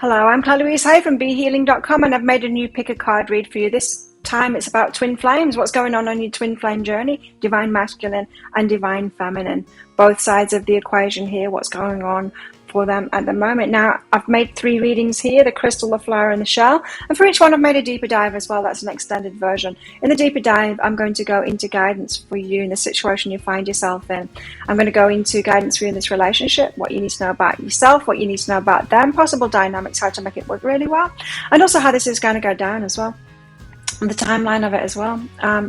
Hello, I'm Claire Louise Hay from BeHealing.com, and I've made a new pick a card read for you. This time it's about twin flames. What's going on your twin flame journey? Divine masculine and divine feminine. Both sides of the equation here. What's going on for them at the moment? Now, I've made 3 readings here, the crystal, the flower, and the shell. And for each one, I've made a deeper dive as well. That's an extended version. In the deeper dive, I'm going to go into guidance for you in the situation you find yourself in. I'm going to go into guidance for you in this relationship, what you need to know about yourself, what you need to know about them, possible dynamics, how to make it work really well, and also how this is going to go down as well. And the timeline of it as well,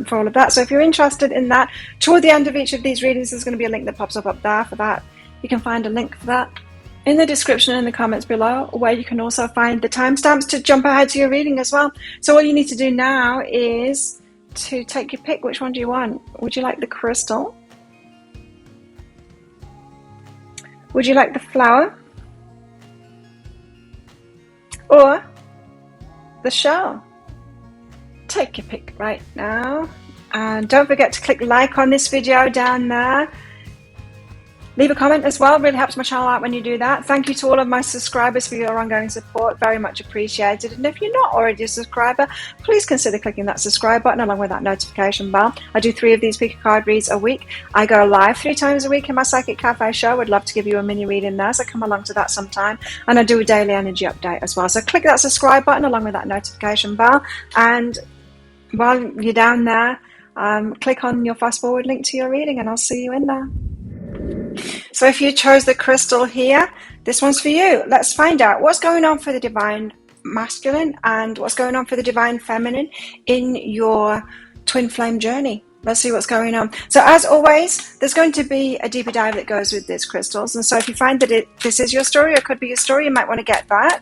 for all of that. So if you're interested in that, toward the end of each of these readings, there's going to be a link that pops up there for that. You can find a link for that in the description and in the comments below, where you can also find the timestamps to jump ahead to your reading as well. So all you need to do now is to take your pick. Which one do you want? Would you like the crystal? Would you like the flower? Or the shell? Take your pick right now, and don't forget to click like on this video down there. Leave a comment as well, really helps my channel out when you do that. Thank you to all of my subscribers for your ongoing support, very much appreciated. And if you're not already a subscriber, please consider clicking that subscribe button along with that notification bell. I do 3 of these pick a card reads a week. I go live 3 times a week in my Psychic Cafe show. I'd love to give you a mini reading there, so come along to that sometime. And I do a daily energy update as well. So click that subscribe button along with that notification bell, and while you're down there, click on your fast forward link to your reading, and I'll see you in there. So if you chose the crystal here, this one's for you. Let's find out what's going on for the divine masculine and what's going on for the divine feminine in your twin flame journey. Let's see what's going on. So as always, there's going to be a deeper dive that goes with these crystals. And so if you find that this is your story, or could be your story, you might want to get that.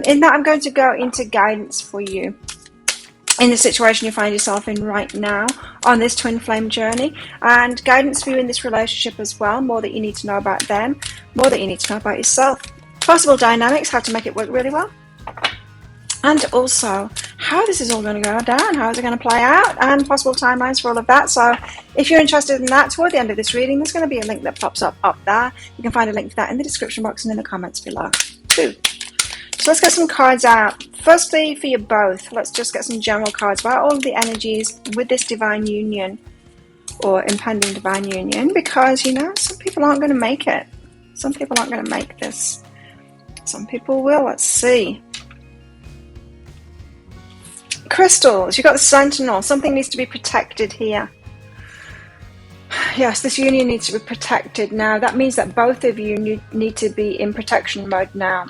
In that, I'm going to go into guidance for you in the situation you find yourself in right now on this twin flame journey, and guidance for you in this relationship as well. More that you need to know about them, more that you need to know about yourself, possible dynamics, how to make it work really well, and also how this is all going to go down, how is it going to play out, and possible timelines for all of that. So if you're interested in that, toward the end of this reading, there's going to be a link that pops up there. You can find a link to that in the description box and in the comments below too. So let's get some cards out. Firstly, for you both, let's just get some general cards about all of the energies with this divine union or impending divine union, because, you know, some people aren't going to make it. Some people aren't going to make this. Some people will. Let's see. Crystals. You've got the Sentinel. Something needs to be protected here. Yes, this union needs to be protected now. That means that both of you need to be in protection mode now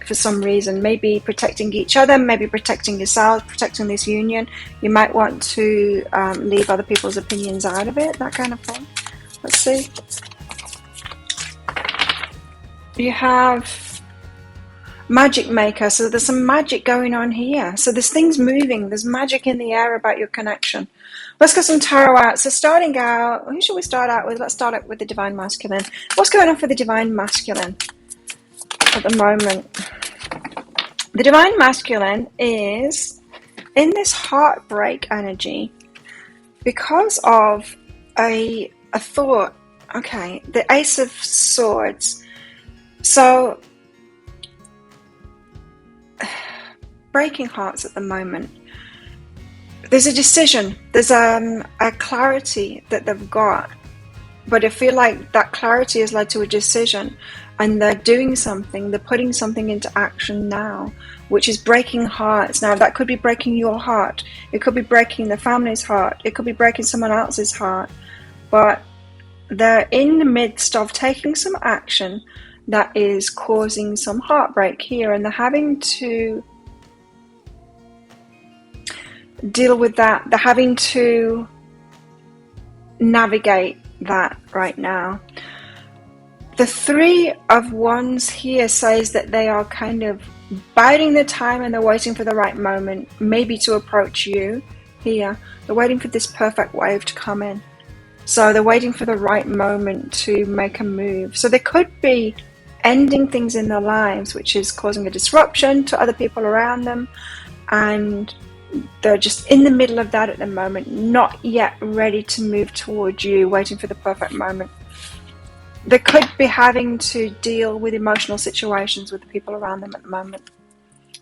for some reason. Maybe protecting each other, maybe protecting yourselves, protecting this union. You might want to leave other people's opinions out of it, that kind of thing. Let's see. You have Magic Maker. So there's some magic going on here. So there's things moving. There's magic in the air about your connection. Let's get some tarot out. So starting out, who should we start out with? Let's start out with the divine masculine. What's going on for the divine masculine at the moment? The divine masculine is in this heartbreak energy because of a thought. Okay, the Ace of Swords. So breaking hearts at the moment. There's a decision, there's a clarity that they've got, but I feel like that clarity has led to a decision, and they're doing something, they're putting something into action now, which is breaking hearts. Now that could be breaking your heart, it could be breaking the family's heart, it could be breaking someone else's heart, but they're in the midst of taking some action that is causing some heartbreak here, and they're having to deal with that. They're having to navigate that right now. The 3 of Wands here says that they are kind of biding their time, and they're waiting for the right moment, maybe to approach you here. They're waiting for this perfect wave to come in. So they're waiting for the right moment to make a move. So they could be ending things in their lives, which is causing a disruption to other people around them, and they're just in the middle of that at the moment, not yet ready to move towards you, waiting for the perfect moment. they could be having to deal with emotional situations with the people around them at the moment,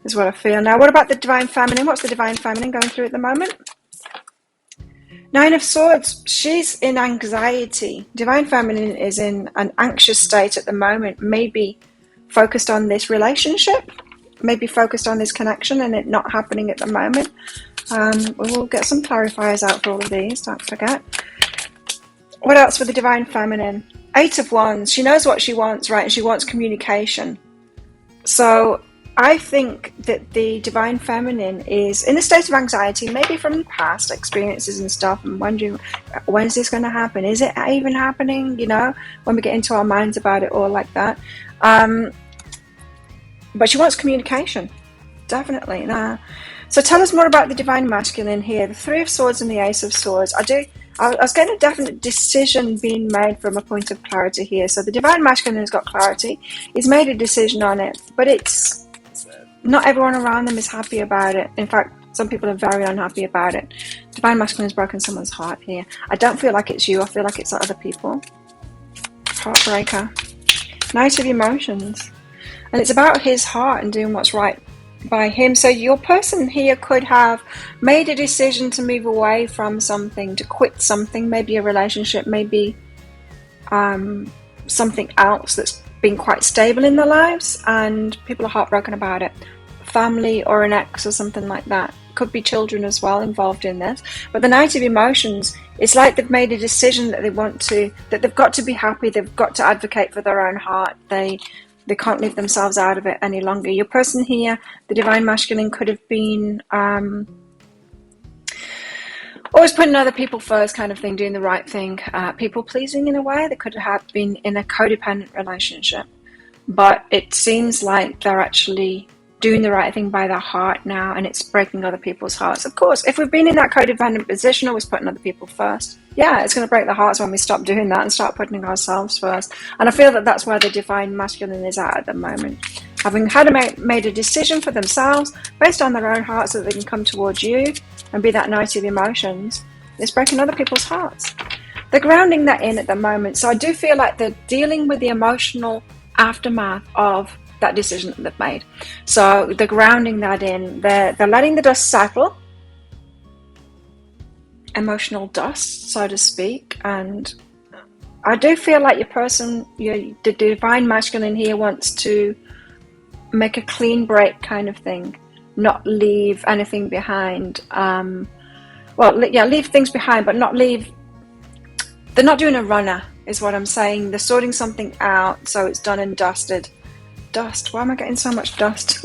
is what I feel. Now, what about the Divine Feminine? What's the Divine Feminine going through at the moment? Nine of Swords, she's in anxiety. Divine Feminine is in an anxious state at the moment, maybe focused on this relationship, maybe focused on this connection and it not happening at the moment. We will get some clarifiers out for all of these, don't forget. What else for the Divine Feminine? Eight of Wands, she knows what she wants, right? And she wants communication. So I think that the Divine Feminine is in a state of anxiety, maybe from past experiences and stuff, and wondering, when's this going to happen? Is it even happening? You know, when we get into our minds about it all like that. But she wants communication, definitely. So tell us more about the Divine Masculine here. The Three of Swords and the Ace of Swords. I was getting a definite decision being made from a point of clarity here. So the Divine Masculine has got clarity. He's made a decision on it, but it's not everyone around them is happy about it. In fact, some people are very unhappy about it. Divine Masculine has broken someone's heart here. I don't feel like it's you. I feel like it's other people. Heartbreaker. Knight of Emotions. And it's about his heart and doing what's right by him. So your person here could have made a decision to move away from something, to quit something, maybe a relationship, maybe something else that's been quite stable in their lives, and people are heartbroken about it. Family or an ex or something like that. Could be children as well involved in this. But the Knight of Emotions, it's like they've made a decision that that they've got to be happy, they've got to advocate for their own heart. They can't leave themselves out of it any longer. Your person here, the Divine Masculine, could have been always putting other people first kind of thing, doing the right thing, people pleasing in a way. They could have been in a codependent relationship. But it seems like they're actually doing the right thing by their heart now, and it's breaking other people's hearts. Of course, if we've been in that codependent position, always putting other people first, yeah, it's going to break their hearts when we stop doing that and start putting ourselves first. And I feel that that's where the Divine Masculine is at the moment. Having made a decision for themselves based on their own heart so that they can come towards you and be that Knight of Emotions, it's breaking other people's hearts. They're grounding that in at the moment. So I do feel like they're dealing with the emotional aftermath of that decision that they've made. So they're grounding that in. They're letting the dust settle, emotional dust, so to speak. And I do feel like your person, the Divine Masculine here, wants to make a clean break kind of thing, not leave anything behind. Leave things behind, but not leave. They're not doing a runner, is what I'm saying. They're sorting something out so it's done and dusted. Dust. Why am I getting so much dust?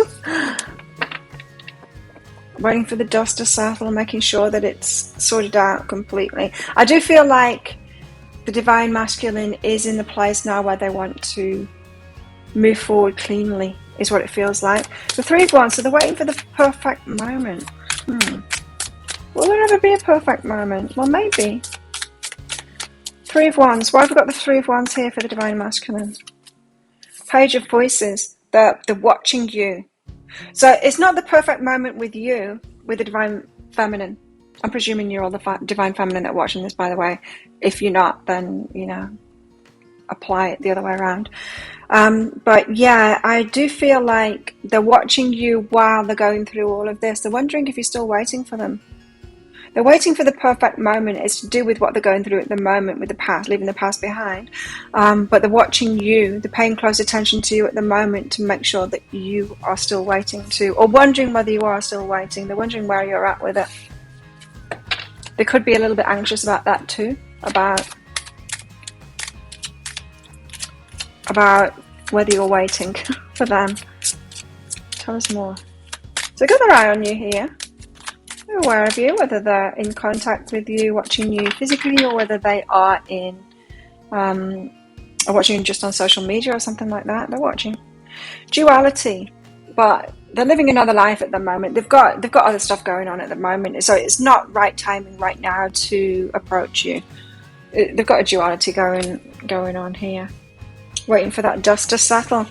Waiting for the dust to settle, making sure that it's sorted out completely. I do feel like the Divine Masculine is in the place now where they want to move forward cleanly, is what it feels like. The Three of Wands, so they're waiting for the perfect moment. Will there ever be a perfect moment? Well, maybe. Three of Wands. Why have we got the Three of Wands here for the Divine Masculine? Page of Voices. They're watching you. So it's not the perfect moment with you, with the Divine Feminine. I'm presuming you're all the Divine Feminine that are watching this, by the way. If you're not, then, apply it the other way around. But yeah, I do feel like they're watching you while they're going through all of this. They're wondering if you're still waiting for them. They're waiting for the perfect moment. It's to do with what they're going through at the moment with the past, leaving the past behind. But they're watching you. They're paying close attention to you at the moment to make sure that you are still waiting too, or wondering whether you are still waiting. They're wondering where you're at with it. They could be a little bit anxious about that too, about whether you're waiting for them. Tell us more. So got their eye on you here. They're aware of you, whether they're in contact with you, watching you physically, or whether they are or watching you just on social media or something like that. They're watching. Duality, but they're living another life at the moment. They've got other stuff going on at the moment, so it's not right timing right now to approach you. They've got a duality going on here, waiting for that dust to settle.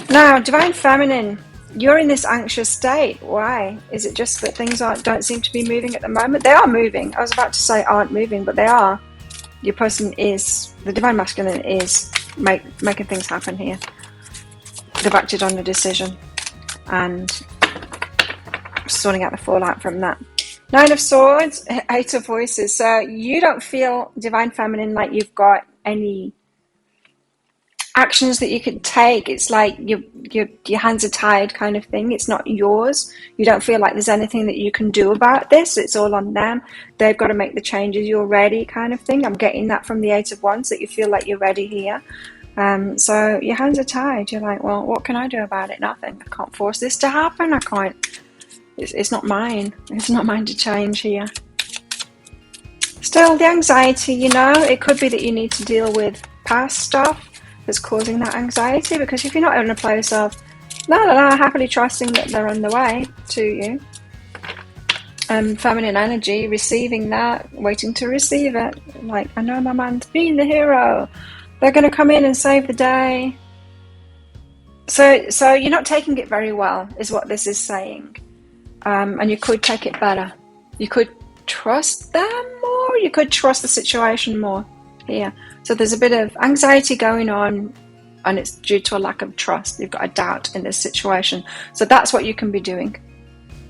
Now, Divine Feminine, you're in this anxious state. Why? Is it just that things don't seem to be moving at the moment? They are moving. I was about to say aren't moving, but they are. Your person is, the Divine Masculine is making things happen here. They've acted on a decision and sorting out the fallout from that. Nine of Swords, Eight of Voices. So you don't feel, Divine Feminine, like you've got any actions that you could take. It's like your hands are tied kind of thing. It's not yours. You don't feel like there's anything that you can do about this. It's all on them. They've got to make the changes. You're ready kind of thing. I'm getting that from the Eight of Wands, that you feel like you're ready here. So your hands are tied. You're like, well, what can I do about it? Nothing. I can't force this to happen. I can't. It's not mine. It's not mine to change here. Still, the anxiety, you know, it could be that you need to deal with past stuff that's causing that anxiety, because if you're not in a place of happily trusting that they're on the way to you, feminine energy, receiving that, waiting to receive it, like, I know my man's being the hero, they're going to come in and save the day. So you're not taking it very well, is what this is saying. And you could take it better. You could trust them more, you could trust the situation more here. So there's a bit of anxiety going on, and it's due to a lack of trust. You've got a doubt in this situation. So that's what you can be doing.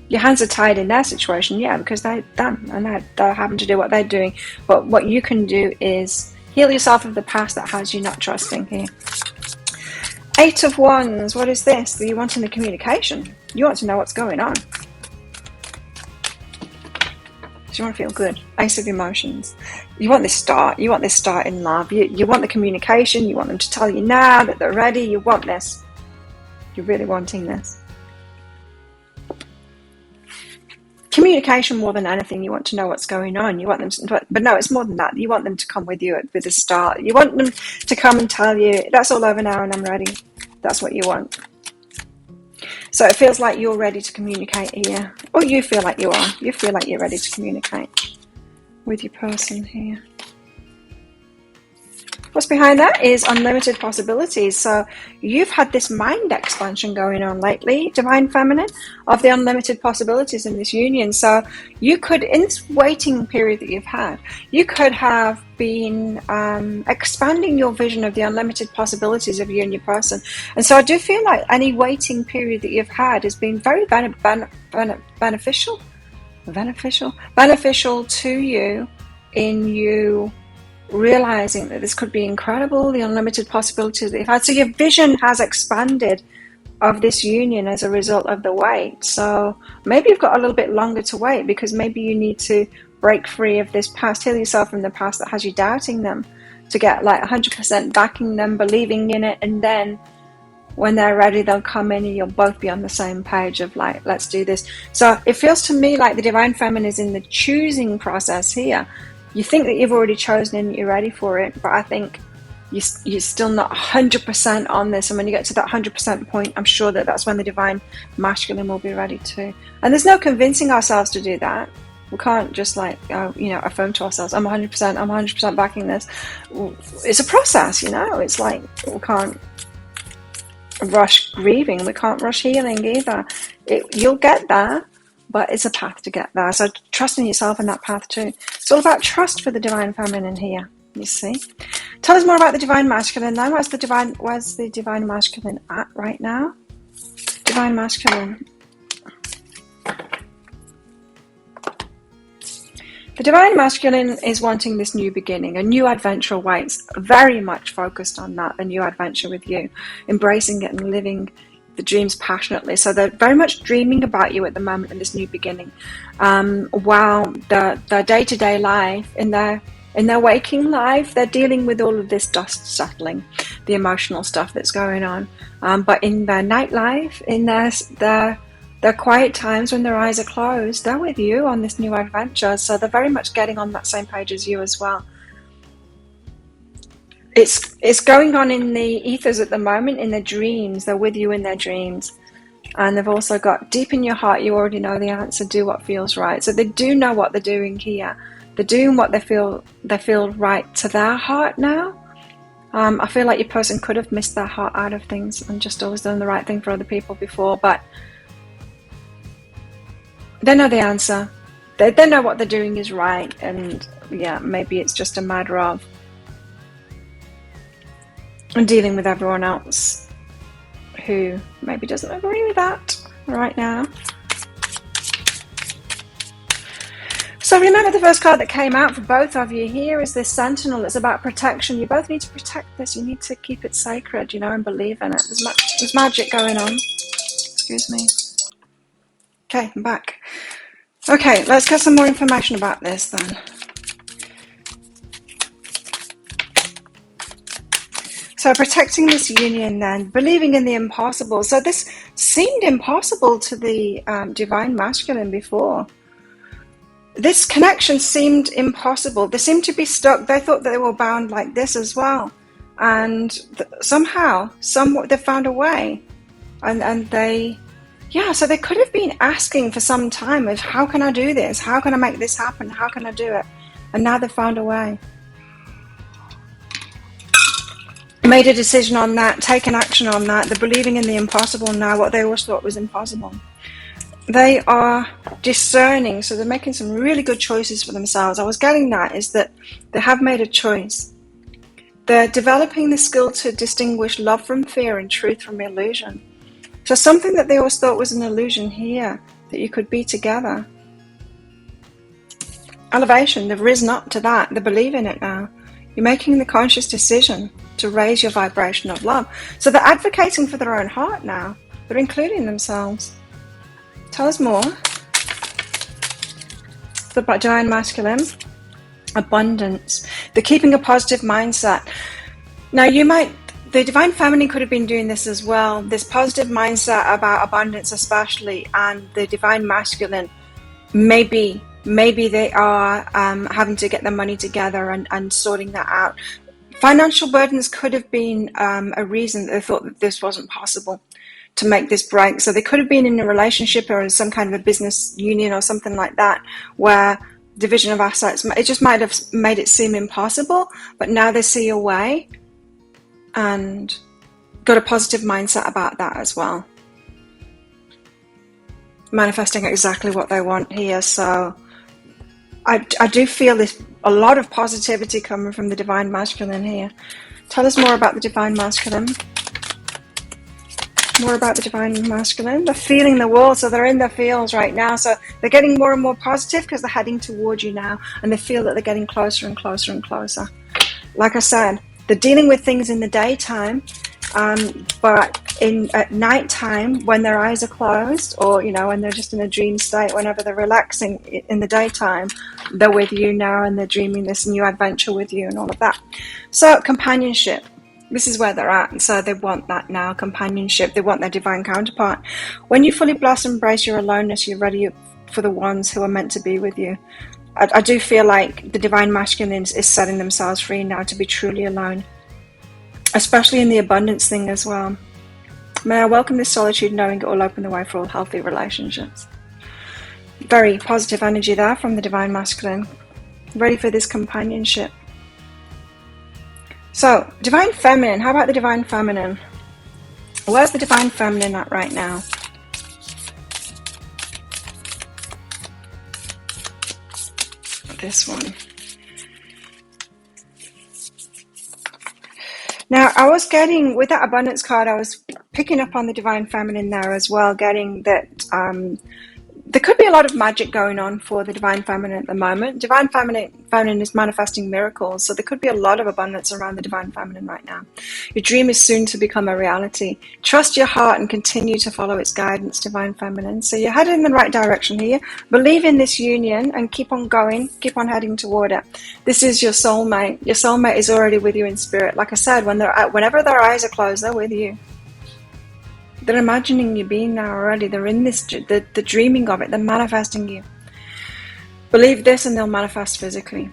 Your hands are tied in their situation, yeah, because they're done and they're having to do what they're doing. But what you can do is heal yourself of the past that has you not trusting here. Eight of Wands, what is this? You want in the communication. You want to know what's going on. You want to feel good. Ace of Emotions. You want this start. You want this start in love. You want the communication. You want them to tell you now that they're ready. You want this. You're really wanting this. Communication more than anything. You want to know what's going on. You want them to, but no, it's more than that. You want them to come with you with a start. You want them to come and tell you, that's all over now and I'm ready. That's what you want. So it feels like you're ready to communicate here. Or you feel like you are. You feel like you're ready to communicate with your person here. What's behind that is unlimited possibilities. So you've had this mind expansion going on lately, Divine Feminine, of the unlimited possibilities in this union. So you could, in this waiting period that you've had, you could have been expanding your vision of the unlimited possibilities of you and your person. And so I do feel like any waiting period that you've had has been very beneficial to you, in you realizing that this could be incredible, the unlimited possibilities that you've had. So your vision has expanded of this union as a result of the wait. So maybe you've got a little bit longer to wait, because maybe you need to break free of this past, heal yourself from the past that has you doubting them, to get like 100% backing them, believing in it, and then when they're ready, they'll come in and you'll both be on the same page of like, let's do this. So it feels to me like the Divine Feminine is in the choosing process here. You think that you've already chosen and you're ready for it, but I think you're still not 100% on this. And when you get to that 100% point, I'm sure that that's when the Divine Masculine will be ready too. And there's no convincing ourselves to do that. We can't just like, affirm to ourselves, I'm 100% backing this. It's a process, It's like we can't rush grieving. We can't rush healing either. You'll get there. But it's a path to get there. So trust in yourself in that path too. It's all about trust for the Divine Feminine here, you see. Tell us more about the Divine Masculine then. Where's the Divine Masculine at right now? Divine Masculine. The Divine Masculine is wanting this new beginning, a new adventure waits. Very much focused on that, a new adventure with you. Embracing it and living the dreams passionately. So they're very much dreaming about you at the moment in this new beginning, while their day-to-day life, in their waking life, they're dealing with all of this dust settling, the emotional stuff that's going on, but in their nightlife, in their quiet times when their eyes are closed, they're with you on this new adventure. So they're very much getting on that same page as you as well. It's going on in the ethers at the moment, in their dreams. They're with you in their dreams. And they've also got, deep in your heart, you already know the answer, do what feels right. So they do know what they're doing here. They're doing what they feel right to their heart now. I feel like your person could have missed their heart out of things and just always done the right thing for other people before, but they know the answer. They know what they're doing is right, and yeah, maybe it's just a matter of dealing with everyone else who maybe doesn't agree with that right now. So remember, the first card that came out for both of you here is this Sentinel. It's about protection. You both need to protect this. You need to keep it sacred, you know, and believe in it. There's magic going on. Excuse me. Okay, I'm back. Okay, let's get some more information about this then. So protecting this union then, believing in the impossible. So this seemed impossible to the divine masculine before. This connection seemed impossible. They seemed to be stuck. They thought that they were bound like this as well. And somehow, they found a way. And they, yeah, so they could have been asking for some time of, how can I do this? How can I make this happen? How can I do it? And now they've found a way. Made a decision on that, taken action on that. They're believing in the impossible now, what they always thought was impossible. They are discerning, so they're making some really good choices for themselves. I was getting that, is that they have made a choice. They're developing the skill to distinguish love from fear and truth from illusion. So something that they always thought was an illusion here, that you could be together. Elevation, they've risen up to that. They believe in it now. You're making the conscious decision to raise your vibration of love. So they're advocating for their own heart now. They're including themselves. Tell us more. The divine masculine, abundance. They're keeping a positive mindset. Now the divine feminine could have been doing this as well. This positive mindset about abundance especially, and the divine masculine, maybe they are having to get their money together and sorting that out. Financial burdens could have been a reason that they thought that this wasn't possible to make this break. So they could have been in a relationship or in some kind of a business union or something like that, where division of assets, it just might have made it seem impossible, but now they see a way and got a positive mindset about that as well. Manifesting exactly what they want here. So I do feel this, a lot of positivity coming from the divine masculine here. Tell us more about the divine masculine. More about the divine masculine. They're feeling the wall, so they're in their fields right now. So they're getting more and more positive because they're heading towards you now, and they feel that they're getting closer and closer and closer. Like I said, they're dealing with things in the daytime, but at night time, when their eyes are closed, or when they're just in a dream state, whenever they're relaxing in the daytime, they're with you now and they're dreaming this new adventure with you and all of that. So companionship, this is where they're at, and so they want that now, companionship. They want their divine counterpart. When you fully blossom, embrace your aloneness, you're ready for the ones who are meant to be with you. I do feel like the divine masculine is setting themselves free now to be truly alone, especially in the abundance thing as well. May I welcome this solitude, knowing it will open the way for all healthy relationships. Very positive energy there from the divine masculine. Ready for this companionship. So, divine feminine. How about the divine feminine? Where's the divine feminine at right now? This one. Now, I was getting, with that abundance card, I was picking up on the divine feminine there as well, getting that there could be a lot of magic going on for the divine feminine at the moment. Divine feminine is manifesting miracles, so there could be a lot of abundance around the divine feminine right now. Your dream is soon to become a reality. Trust your heart and continue to follow its guidance, divine feminine. So you're headed in the right direction here. Believe in this union and keep on going, keep on heading toward it. This is your soulmate. Your soulmate is already with you in spirit. Like I said, whenever their eyes are closed, they're with you. They're imagining you being there already. They're in this, they're dreaming of it. They're manifesting you. Believe this and they'll manifest physically.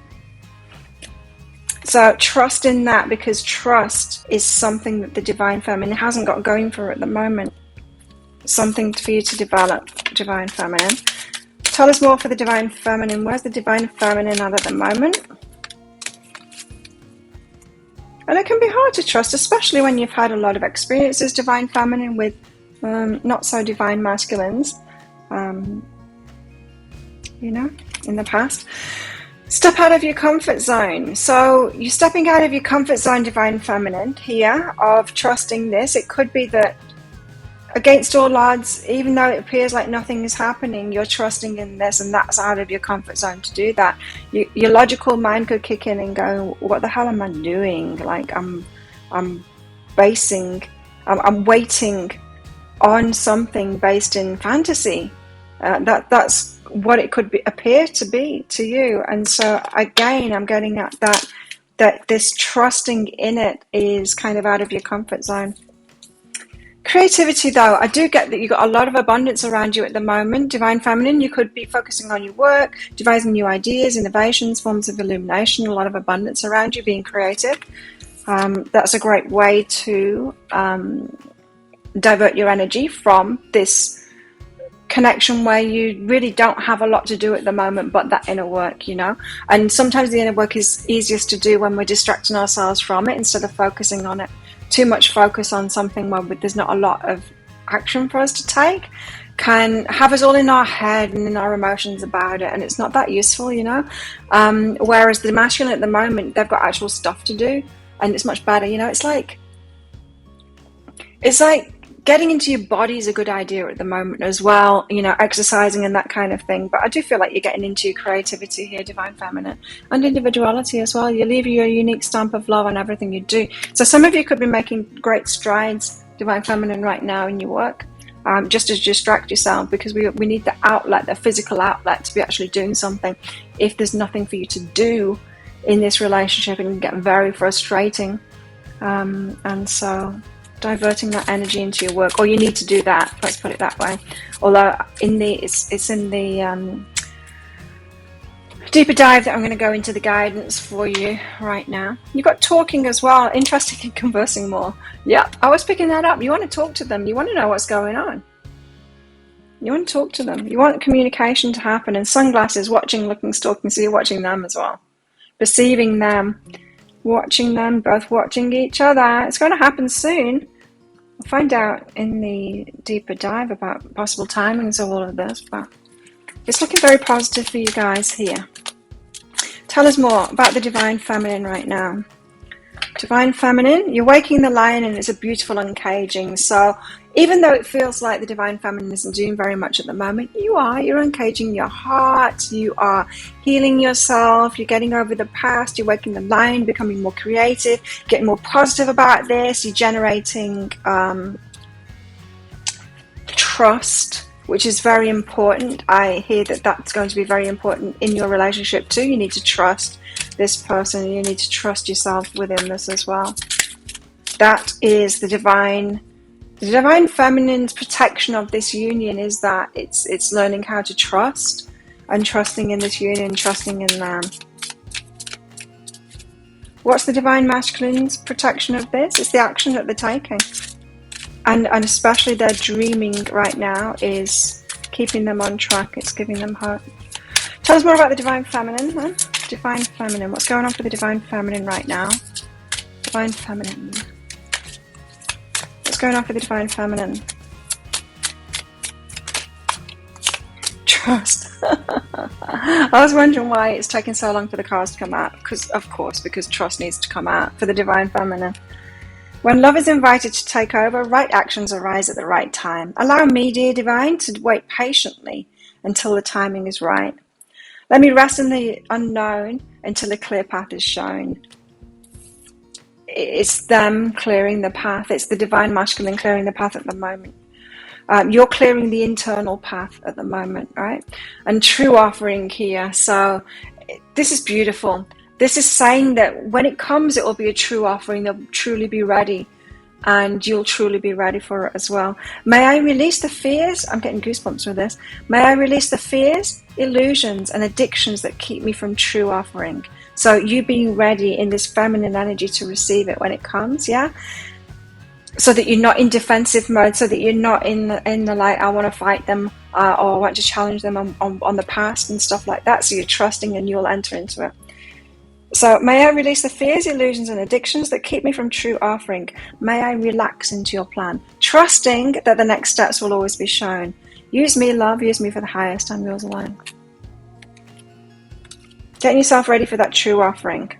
So trust in that, because trust is something that the divine feminine hasn't got going for at the moment. Something for you to develop, divine feminine. Tell us more for the divine feminine. Where's the divine feminine at the moment? And it can be hard to trust, especially when you've had a lot of experiences, divine feminine, with not so divine masculines. in the past. Step out of your comfort zone. So you're stepping out of your comfort zone, Divine Feminine, here, of trusting this. It could be that against all odds, even though it appears like nothing is happening, you're trusting in this, and that's out of your comfort zone to do that. Your logical mind could kick in and go, what the hell am I doing? Like, I'm waiting on something based in fantasy. That's what it could appear to be to you. And so again, I'm getting at that this trusting in it is kind of out of your comfort zone. Creativity, though, I do get that you've got a lot of abundance around you at the moment. Divine Feminine, you could be focusing on your work, devising new ideas, innovations, forms of illumination, a lot of abundance around you, being creative. That's a great way to divert your energy from this connection where you really don't have a lot to do at the moment but that inner work, you know. And sometimes the inner work is easiest to do when we're distracting ourselves from it instead of focusing on it. Too much focus on something where there's not a lot of action for us to take can have us all in our head and in our emotions about it, and it's not that useful, you know. Whereas the masculine at the moment, they've got actual stuff to do, and it's much better, you know. It's like getting into your body is a good idea at the moment as well, you know, exercising and that kind of thing. But I do feel like you're getting into your creativity here, Divine Feminine, and individuality as well. You leave your unique stamp of love on everything you do. So some of you could be making great strides, Divine Feminine, right now in your work, just to distract yourself, because we need the outlet, the physical outlet, to be actually doing something. If there's nothing for you to do in this relationship, it can get very frustrating. And so diverting that energy into your work, or you need to do that, let's put it that way. Although it's in the deeper dive that I'm going to go into the guidance for you right now. You've got talking as well, interested in conversing more. Yeah, I was picking that up. You want to talk to them, you want to know what's going on, you want to talk to them, you want communication to happen. And sunglasses, watching, looking, stalking, so you're watching them as well, perceiving them, watching them, both watching each other. It's going to happen soon. We'll find out in the deeper dive about possible timings of all of this, but it's looking very positive for you guys here. Tell us more about the Divine Feminine right now. Divine Feminine, you're waking the lion, and it's a beautiful uncaging. So even though it feels like the Divine Feminine isn't doing very much at the moment, you're uncaging your heart, you are healing yourself, you're getting over the past, you're waking the lion, becoming more creative, getting more positive about this, you're generating trust, which is very important. I hear that that's going to be very important in your relationship too. You need to trust this person, and you need to trust yourself within this as well. That is the Divine Feminine's protection of this union, is that it's learning how to trust, and trusting in this union, trusting in them. What's the Divine Masculine's protection of this? It's the action that they're taking. And especially their dreaming right now is keeping them on track. It's giving them hope. Tell us more about the Divine Feminine, huh? Divine Feminine. What's going on for the Divine Feminine right now? Divine Feminine. What's going on for the Divine Feminine? Trust. I was wondering why it's taking so long for the cards to come out. Because trust needs to come out for the Divine Feminine. When love is invited to take over, right actions arise at the right time. Allow me, dear Divine, to wait patiently until the timing is right. Let me rest in the unknown until a clear path is shown. It's them clearing the path. It's the Divine Masculine clearing the path at the moment. You're clearing the internal path at the moment, right? And true offering here. So this is beautiful. This is saying that when it comes, it will be a true offering. They'll truly be ready, and you'll truly be ready for it as well. May I release the fears? I'm getting goosebumps with this. May I release the fears, illusions, and addictions that keep me from true offering. So you being ready in this feminine energy to receive it when it comes, yeah? So that you're not in defensive mode, so that you're not in the like, I want to fight them, or I want to challenge them on the past and stuff like that. So you're trusting, and you'll enter into it. So may I release the fears, illusions, and addictions that keep me from true offering. May I relax into your plan, trusting that the next steps will always be shown. Use me, love, use me for the highest. I'm yours alone. Getting yourself ready for that true offering.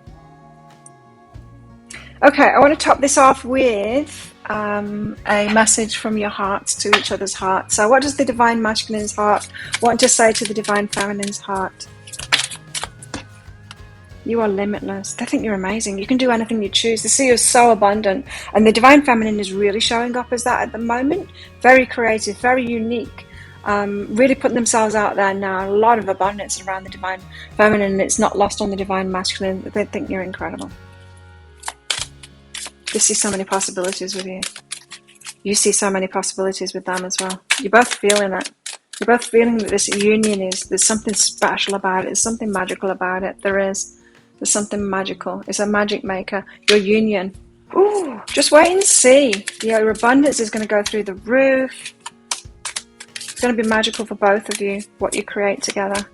Okay, I want to top this off with a message from your hearts to each other's hearts. So what does the Divine Masculine's heart want to say to the Divine Feminine's heart? You are limitless. They think you're amazing. You can do anything you choose. They see you as so abundant. And the Divine Feminine is really showing up as that at the moment. Very creative, very unique. Really putting themselves out there now. A lot of abundance around the Divine Feminine. And it's not lost on the Divine Masculine. They think you're incredible. They see so many possibilities with you. You see so many possibilities with them as well. You're both feeling it. You're both feeling that this union there's something special about it. There's something magical about it. There's something magical. It's a magic maker. Your union. Ooh, just wait and see. Your abundance is going to go through the roof. It's going to be magical for both of you, what you create together.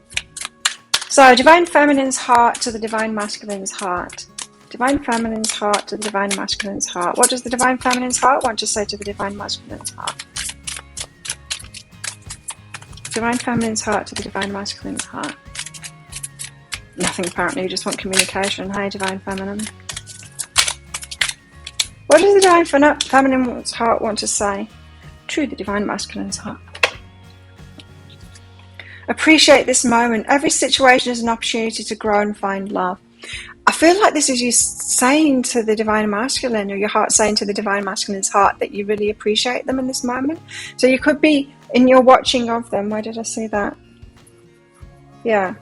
So, Divine Feminine's heart to the Divine Masculine's heart. Divine Feminine's heart to the Divine Masculine's heart. What does the Divine Feminine's heart want to say to the Divine Masculine's heart? Divine Feminine's heart to the Divine Masculine's heart. Nothing, apparently. You just want communication. Hey, Divine Feminine. What does the Divine Feminine's heart want to say to the Divine Masculine's heart? Appreciate this moment. Every situation is an opportunity to grow and find love. I feel like this is you saying to the Divine Masculine, or your heart saying to the Divine Masculine's heart, that you really appreciate them in this moment. So you could be in your watching of them. Where did I see that? Yeah.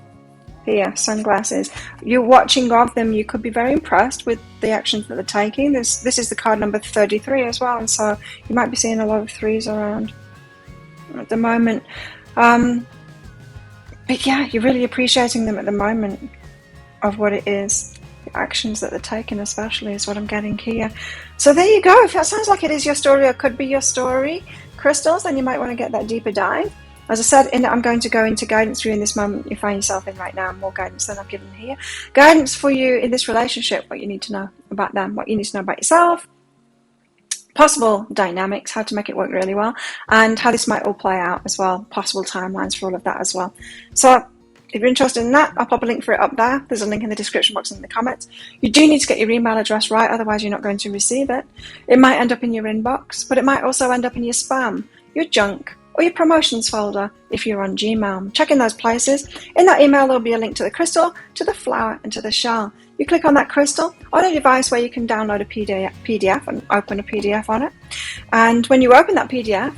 Here, sunglasses. You're watching of them. You could be very impressed with the actions that they're taking. This is the card number 33 as well, and so you might be seeing a lot of threes around at the moment. But yeah, you're really appreciating them at the moment of what it is. The actions that they're taking, especially, is what I'm getting here. So there you go. If that sounds like it is your story, or could be your story, crystals, then you might want to get that deeper dive. As I said, I'm going to go into guidance for you in this moment you find yourself in right now, more guidance than I've given here. Guidance for you in this relationship, what you need to know about them, what you need to know about yourself, possible dynamics, how to make it work really well, and how this might all play out as well, possible timelines for all of that as well. So if you're interested in that, I'll pop a link for it up there. There's a link in the description box and in the comments. You do need to get your email address right, otherwise you're not going to receive it. It might end up in your inbox, but it might also end up in your spam, your junk, or your promotions folder if you're on Gmail. Check in those places. In that email, there'll be a link to the crystal, to the flower, and to the shell. You click on that crystal on a device where you can download a PDF and open a PDF on it. And when you open that PDF,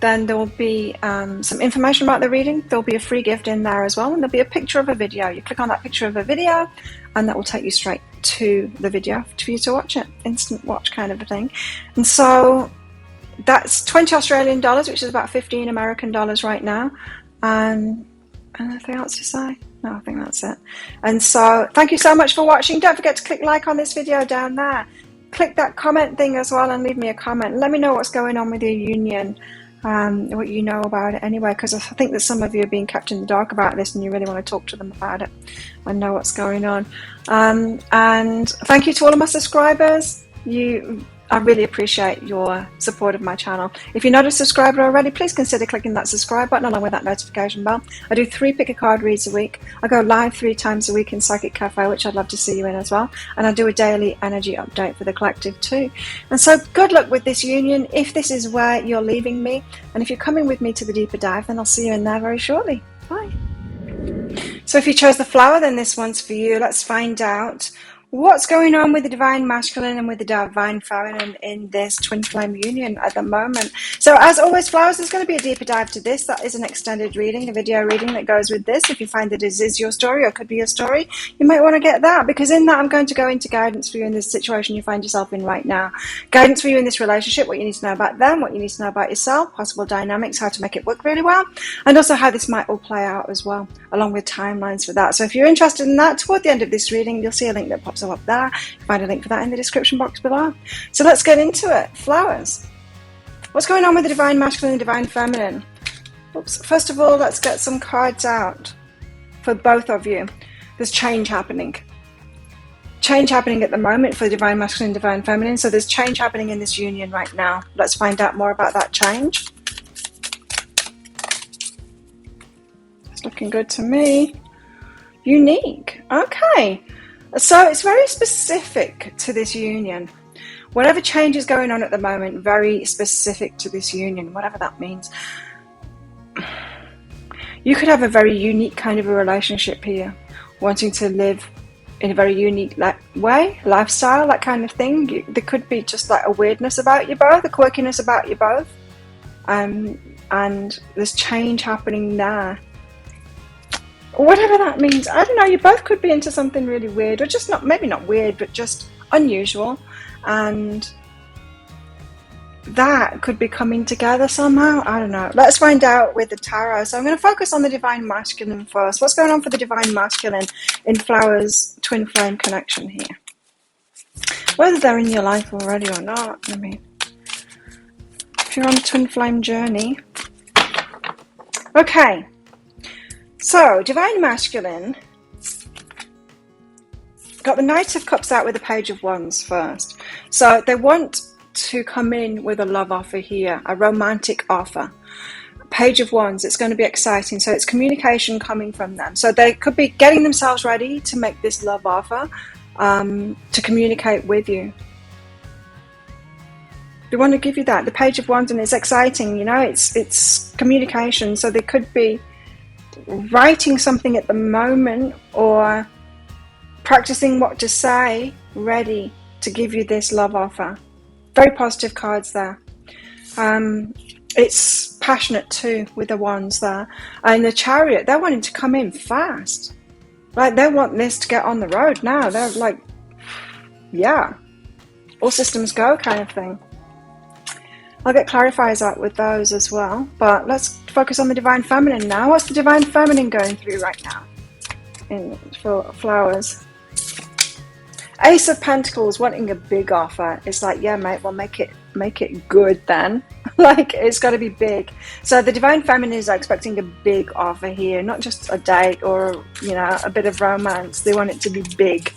then there will be some information about the reading. There'll be a free gift in there as well, and there'll be a picture of a video. You click on that picture of a video, and that will take you straight to the video for you to watch it. Instant watch kind of a thing. And so that's 20 Australian dollars, which is about 15 American dollars right now. And anything else to say? No, I think that's it. And so thank you so much for watching. Don't forget to click like on this video down there. Click that comment thing as well and leave me a comment. Let me know what's going on with your union, what you know about it anyway, because I think that some of you are being kept in the dark about this and you really want to talk to them about it and know what's going on. And thank you to all of my subscribers. I really appreciate your support of my channel. If you're not a subscriber already, please consider clicking that subscribe button along with that notification bell. I do 3 pick a card reads a week. I go live 3 times a week in Psychic Cafe, which I'd love to see you in as well. And I do a daily energy update for the collective too. And so good luck with this union. If this is where you're leaving me, and if you're coming with me to the deeper dive, then I'll see you in there very shortly. Bye. So if you chose the flower, then this one's for you. Let's find out what's going on with the Divine Masculine and with the Divine Feminine in this twin flame union at the moment. So as always, flowers, there's going to be a deeper dive to this. That is an extended reading, a video reading that goes with this. If you find that this is your story or could be your story, you might want to get that, because in that I'm going to go into guidance for you in this situation you find yourself in right now. Guidance for you in this relationship, what you need to know about them, what you need to know about yourself, possible dynamics, how to make it work really well, and also how this might all play out as well, along with timelines for that. So if you're interested in that, toward the end of this reading, you'll see a link that pops up there. You find a link for that in the description box below. So let's get into it. Flowers. What's going on with the Divine Masculine and Divine Feminine? Oops. First of all, let's get some cards out for both of you. There's change happening. Change happening at the moment for the Divine Masculine and Divine Feminine. So there's change happening in this union right now. Let's find out more about that change. It's looking good to me. Unique. Okay. So it's very specific to this union. Whatever change is going on at the moment, very specific to this union, whatever that means. You could have a very unique kind of a relationship here, wanting to live in a very unique way, lifestyle, that kind of thing. There could be just like a weirdness about you both, a quirkiness about you both. And there's change happening there. Whatever that means, I don't know, you both could be into something really weird, or just not, maybe not weird, but just unusual, and that could be coming together somehow. I don't know. Let's find out with the tarot. So I'm going to focus on the Divine Masculine first. What's going on for the Divine Masculine in Flowers twin flame connection here? Whether they're in your life already or not. I mean, if you're on a twin flame journey. Okay. So, Divine Masculine, got the Knight of Cups out with the Page of Wands first. So, they want to come in with a love offer here, a romantic offer. Page of Wands, it's going to be exciting. So, it's communication coming from them. So, they could be getting themselves ready to make this love offer, to communicate with you. They want to give you that. The Page of Wands, and it's exciting, you know, it's communication. So, they could be writing something at the moment or practicing what to say, ready to give you this love offer. Very positive cards there. It's passionate too with the Wands there. And the Chariot, they're wanting to come in fast. Like, they want this to get on the road now. They're like, yeah, all systems go kind of thing. I'll get clarifiers out with those as well, but let's focus on the Divine Feminine now. What's the Divine Feminine going through right now for Flowers? Ace of Pentacles, wanting a big offer. It's like, yeah, mate, well, make it good then. Like, it's got to be big. So the Divine Feminine is expecting a big offer here, not just a date or, you know, a bit of romance. They want it to be big.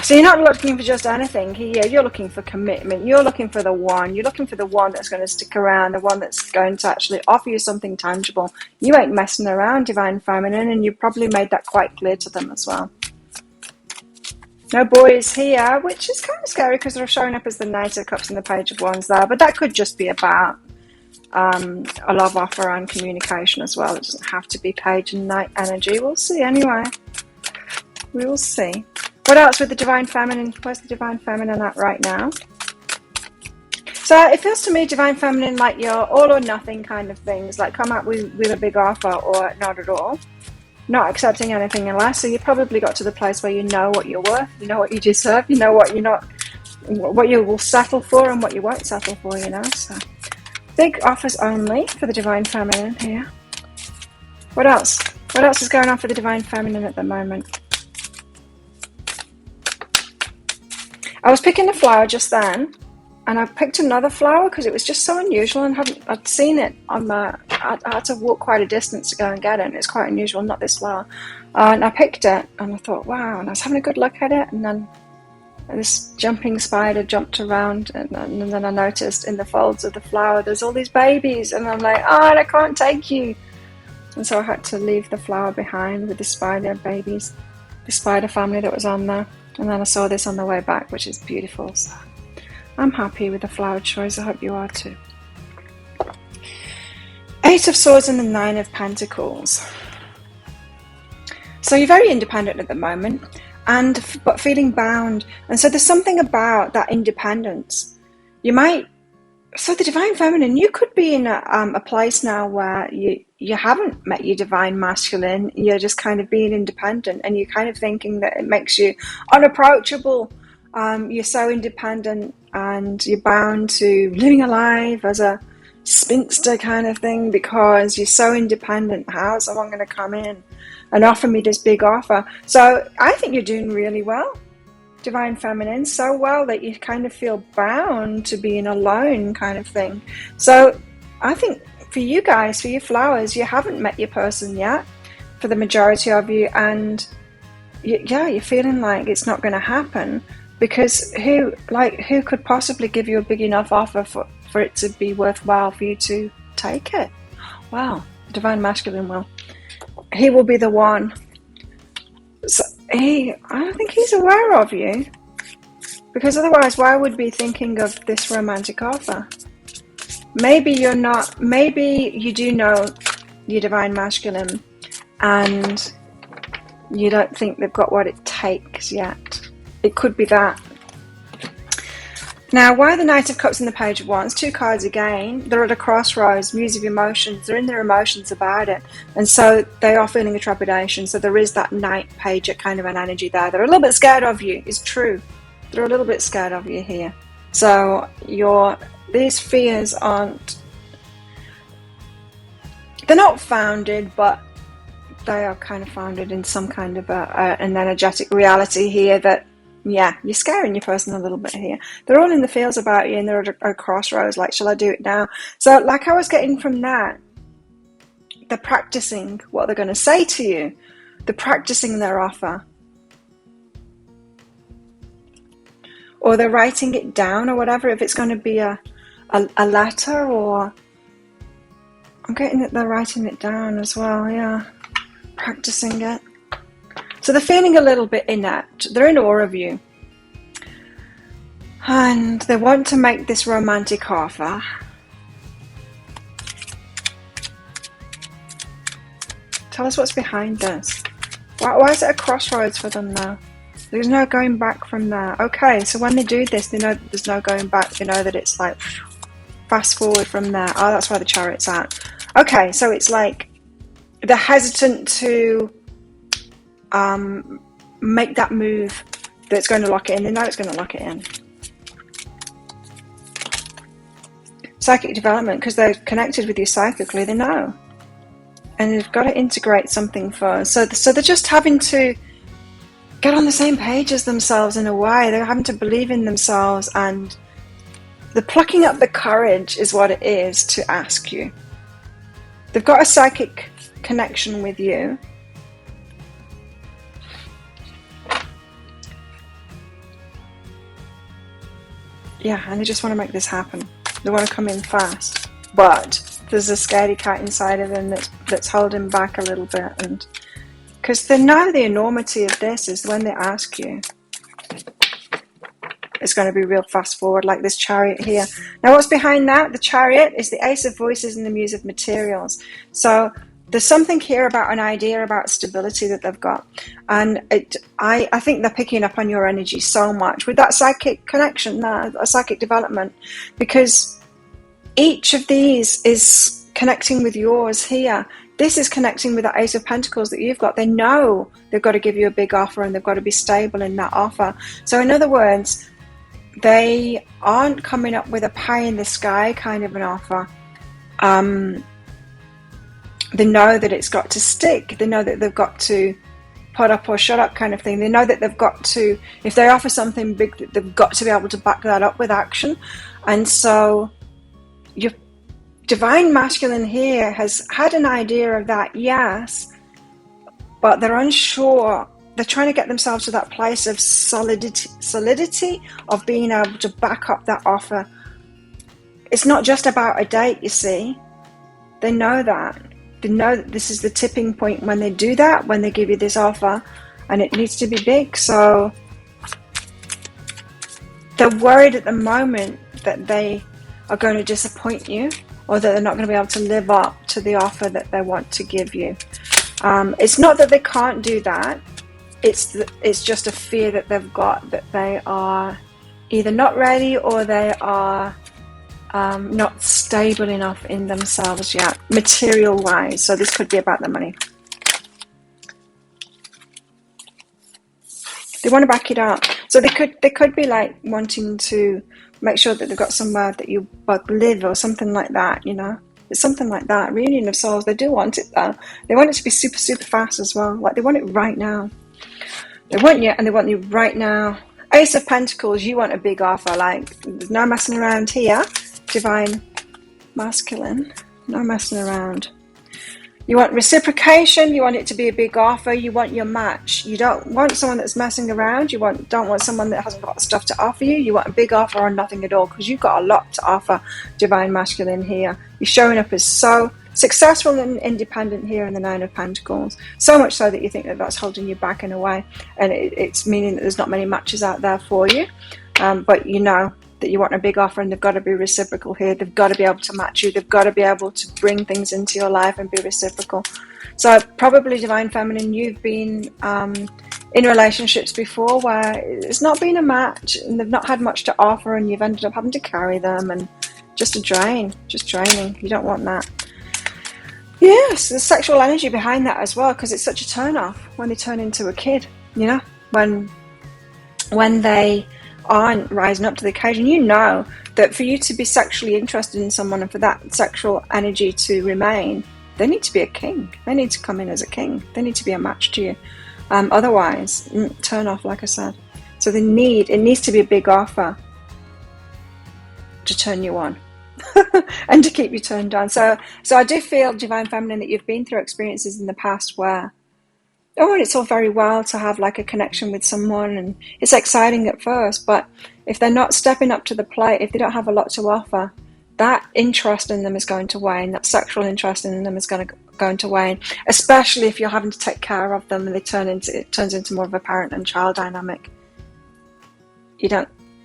So you're not looking for just anything here. You're looking for commitment. You're looking for the one. You're looking for the one that's going to stick around, the one that's going to actually offer you something tangible. You ain't messing around, Divine Feminine, and you probably made that quite clear to them as well. No boys here, which is kind of scary because they're showing up as the Knight of Cups and the Page of Wands there. But that could just be about a love offer and communication as well. It doesn't have to be Page and Knight energy. We'll see anyway. We will see. What else with the Divine Feminine? Where's the Divine Feminine at right now? So it feels to me, Divine Feminine, like you're all or nothing kind of things. Like, come up with a big offer or not at all. Not accepting anything less. So you probably got to the place where you know what you're worth, you know what you deserve, you know what you're not, what you will settle for and what you won't settle for, you know. So big offers only for the Divine Feminine here. What else? What else is going on for the Divine Feminine at the moment? I was picking a flower just then, and I picked another flower because it was just so unusual, and I'd seen it on the. I had to walk quite a distance to go and get it, and it's quite unusual, not this flower. And I picked it, and I thought, wow, and I was having a good look at it, and then this jumping spider jumped around, and then I noticed in the folds of the flower there's all these babies, and I'm like, oh, I can't take you. And so I had to leave the flower behind with the spider babies, the spider family that was on there. And then I saw this on the way back, which is beautiful. So I'm happy with the flower choice. I hope you are too. Eight of Swords and the Nine of Pentacles. So you're very independent at the moment, but feeling bound. And so there's something about that independence. You might. So the Divine Feminine, you could be in a place now where you haven't met your Divine Masculine. You're just kind of being independent, and you're kind of thinking that it makes you unapproachable. You're so independent, and you're bound to living a life as a spinster kind of thing because you're so independent. How's someone going to come in and offer me this big offer? So I think you're doing really well, Divine Feminine, so well that you kind of feel bound to being alone kind of thing. So I think for you guys, for your flowers, you haven't met your person yet for the majority of you, and you're feeling like it's not going to happen because who could possibly give you a big enough offer for it to be worthwhile for you to take it? Wow, Divine Masculine will. he will be the one. So I don't think he's aware of you, because otherwise why would we be thinking of this romantic offer? Maybe you're not, maybe you do know your divine masculine and you don't think they've got what it takes yet. It could be that. Now, why the Knight of Cups and the Page of Wands? Two cards again. They're at a crossroads, muse of emotions. They're in their emotions about it. And so they are feeling a trepidation. So there is that Knight Page kind of an energy there. They're a little bit scared of you. It's true. They're a little bit scared of you here. So these fears aren't, they're not founded, but they are kind of founded in some kind of an energetic reality here that, yeah, you're scaring your person a little bit here. They're all in the feels about you and they're at a crossroads, like, shall I do it now? So like I was getting from that, they're practicing what they're going to say to you. They're practicing their offer. Or they're writing it down or whatever, if it's going to be a letter, or I'm getting that they're writing it down as well, yeah. Practicing it. So they're feeling a little bit inept. They're in awe of you. And they want to make this romantic offer. Tell us what's behind this. Why is it a crossroads for them now? There's no going back from there. Okay, so when they do this, they know that there's no going back. They know that it's like fast forward from there. Oh, that's why the Chariot's at. Okay, so it's like they're hesitant to make that move that's going to lock it in. They know it's going to lock it in. Psychic development, because they're connected with you psychically, they know. And they've got to integrate something first. So they're just having to get on the same page as themselves in a way. They're having to believe in themselves, and the plucking up the courage is what it is to ask you. They've got a psychic connection with you. Yeah, and they just want to make this happen. They want to come in fast, but there's a scaredy cat inside of them that's holding back a little bit, and because they know the enormity of this is when they ask you, it's going to be real fast forward, like this Chariot here. Now, what's behind that? The Chariot is the Ace of Voices and the Muse of Materials. So there's something here about an idea about stability that they've got, and I think they're picking up on your energy so much with that psychic connection, that a psychic development, because each of these is connecting with yours here. This is connecting with the Ace of Pentacles that you've got. They know they've got to give you a big offer, and they've got to be stable in that offer. So in other words, they aren't coming up with a pie in the sky kind of an offer. They know that it's got to stick. They know that they've got to put up or shut up kind of thing. They know that they've got to, if they offer something big, that they've got to be able to back that up with action. And so your divine masculine here has had an idea of that, yes, but they're unsure. They're trying to get themselves to that place of solidity of being able to back up that offer. It's not just about a date, you see. They know that. They know that this is the tipping point when they do that, when they give you this offer, and it needs to be big. So they're worried at the moment that they are going to disappoint you, or that they're not going to be able to live up to the offer that they want to give you. It's not that they can't do that. It's just a fear that they've got, that they are either not ready or they are not stable enough in themselves yet, material wise. So this could be about the money. They want to back it up. So they could be like wanting to make sure that they've got somewhere that you both live or something like that, you know. It's something like that. Reunion of souls. They do want it though. They want it to be super, super fast as well. Like they want it right now. They want you, and they want you right now. Ace of Pentacles, you want a big offer. Like, there's no messing around here. Divine masculine, no messing around. You want reciprocation. You want it to be a big offer. You want your match. You don't want someone that's messing around. You don't want someone that hasn't got stuff to offer you. You want a big offer or nothing at all, because you've got a lot to offer, divine masculine here. You're showing up as so Successful and independent here in the Nine of Pentacles. So much so that you think that that's holding you back in a way. And it's meaning that there's not many matches out there for you. But you know that you want a big offer, and they've got to be reciprocal here. They've got to be able to match you. They've got to be able to bring things into your life and be reciprocal. So probably Divine Feminine, you've been in relationships before where it's not been a match and they've not had much to offer, and you've ended up having to carry them, and just draining. You don't want that. Yes, there's sexual energy behind that as well, because it's such a turn off when they turn into a kid, you know, when they aren't rising up to the occasion. You know that for you to be sexually interested in someone and for that sexual energy to remain, they need to be a king. They need to come in as a king. They need to be a match to you. Otherwise, turn off, like I said. So it needs to be a big offer to turn you on and to keep you turned on. So I do feel, Divine Feminine, that you've been through experiences in the past where, and it's all very well to have like a connection with someone and it's exciting at first, but if they're not stepping up to the plate, if they don't have a lot to offer, that interest in them is going to wane. That sexual interest in them is going to wane, especially if you're having to take care of them and it turns into more of a parent and child dynamic.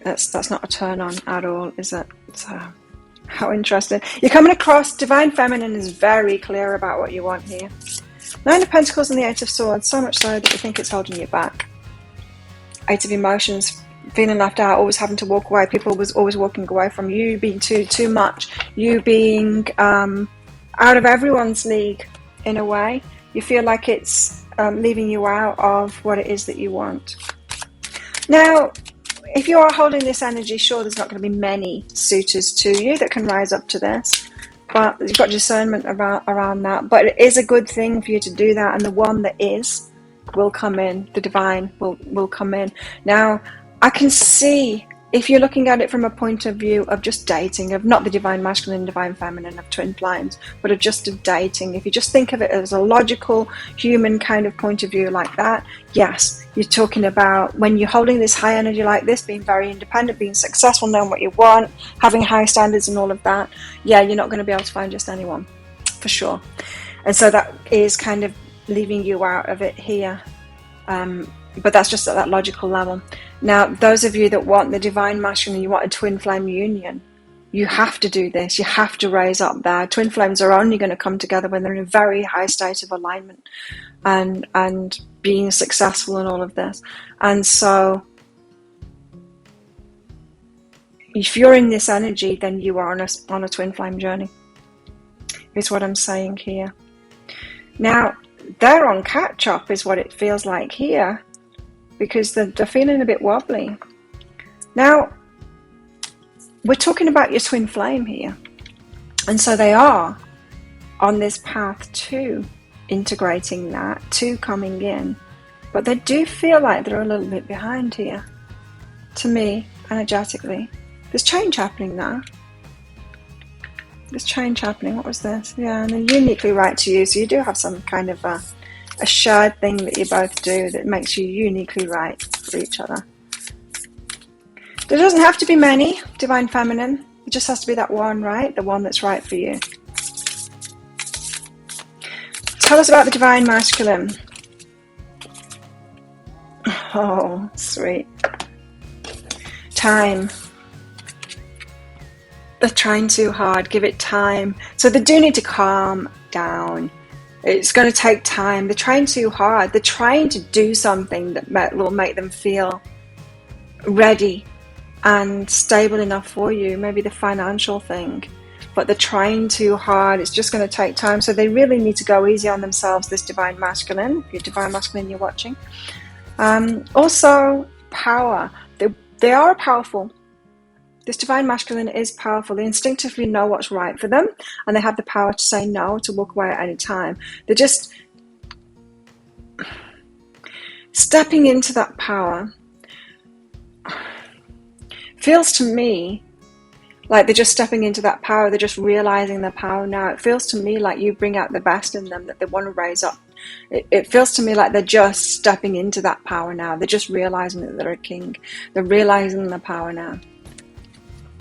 That's not a turn on at all, is it? So how interesting. You're coming across, Divine Feminine is very clear about what you want here. Nine of Pentacles and the Eight of Swords, so much so that you think it's holding you back. Eight of Emotions, feeling left out, always having to walk away. People was always walking away from you, being too much, you being out of everyone's league in a way. You feel like it's leaving you out of what it is that you want. Now, if you are holding this energy, sure, there's not going to be many suitors to you that can rise up to this, but you've got discernment around that. But it is a good thing for you to do that, and the one that is will come in. The divine will come in. Now, I can see, if you're looking at it from a point of view of just dating, of not the divine masculine, divine feminine, of twin flames, but of just of dating, if you just think of it as a logical human kind of point of view like that, yes, you're talking about when you're holding this high energy like this, being very independent, being successful, knowing what you want, having high standards and all of that. Yeah, you're not going to be able to find just anyone, for sure. And so that is kind of leaving you out of it here. But that's just at that logical level. Now, those of you that want the divine masculine, you want a twin flame union, you have to do this. You have to raise up there. Twin flames are only going to come together when they're in a very high state of alignment and being successful in all of this. And so if you're in this energy, then you are on a twin flame journey, is what I'm saying here. Now, they're on catch-up is what it feels like here, because they're feeling a bit wobbly. Now, we're talking about your twin flame here. And so they are on this path to integrating that, to coming in. But they do feel like they're a little bit behind here, to me, energetically. There's change happening now. There's change happening. What was this? Yeah, and they're uniquely right to you. So you do have some kind of a shared thing that you both do that makes you uniquely right for each other. There doesn't have to be many, divine feminine. It just has to be that one, right? The one that's right for you. Tell us about the divine masculine. Oh, sweet. Time. They're trying too hard. Give it time. So they do need to calm down. It's going to take time. They're trying too hard. They're trying to do something that will make them feel ready and stable enough for you. Maybe the financial thing. But they're trying too hard. It's just going to take time. So they really need to go easy on themselves, this divine masculine. If you're divine masculine, you're watching. Also, power. They are powerful. This divine masculine is powerful. They instinctively know what's right for them, and they have the power to say no, to walk away at any time. They're just stepping into that power. Feels to me like they're just stepping into that power. They're just realizing their power now. It feels to me like you bring out the best in them, that they want to raise up. It feels to me like they're just stepping into that power now. They're just realizing that they're a king. They're realizing the power now,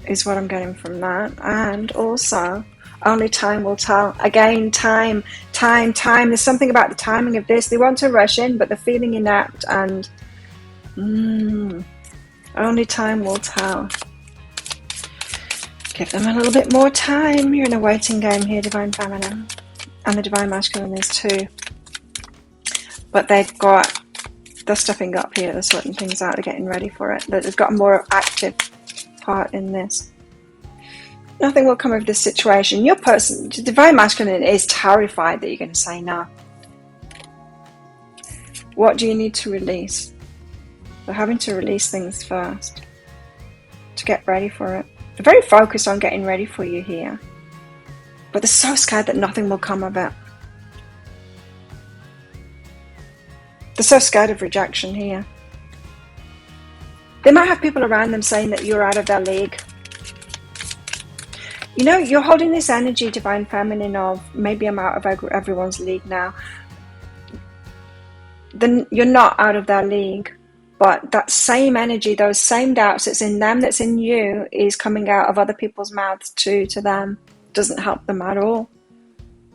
is what I'm getting from that. And also, Only time will tell. Again, time. There's something about the timing of this. They want to rush in, but they're feeling inept, and only time will tell. Give them a little bit more time. You're in a waiting game here, Divine Feminine. And the Divine Masculine is too. But they're stepping up here. They're sorting things out. They're getting ready for it. They've got a more active part in this. Nothing will come of this situation. Your person, the Divine Masculine, is terrified that you're going to say no. What do you need to release? They're having to release things first to get ready for it. They're very focused on getting ready for you here. But they're so scared that nothing will come of it. They're so scared of rejection here. They might have people around them saying that you're out of their league. You know, you're holding this energy, Divine Feminine, of maybe I'm out of everyone's league now. Then you're not out of their league. But that same energy, those same doubts that's in them, that's in you, is coming out of other people's mouths too, to them. Doesn't help them at all.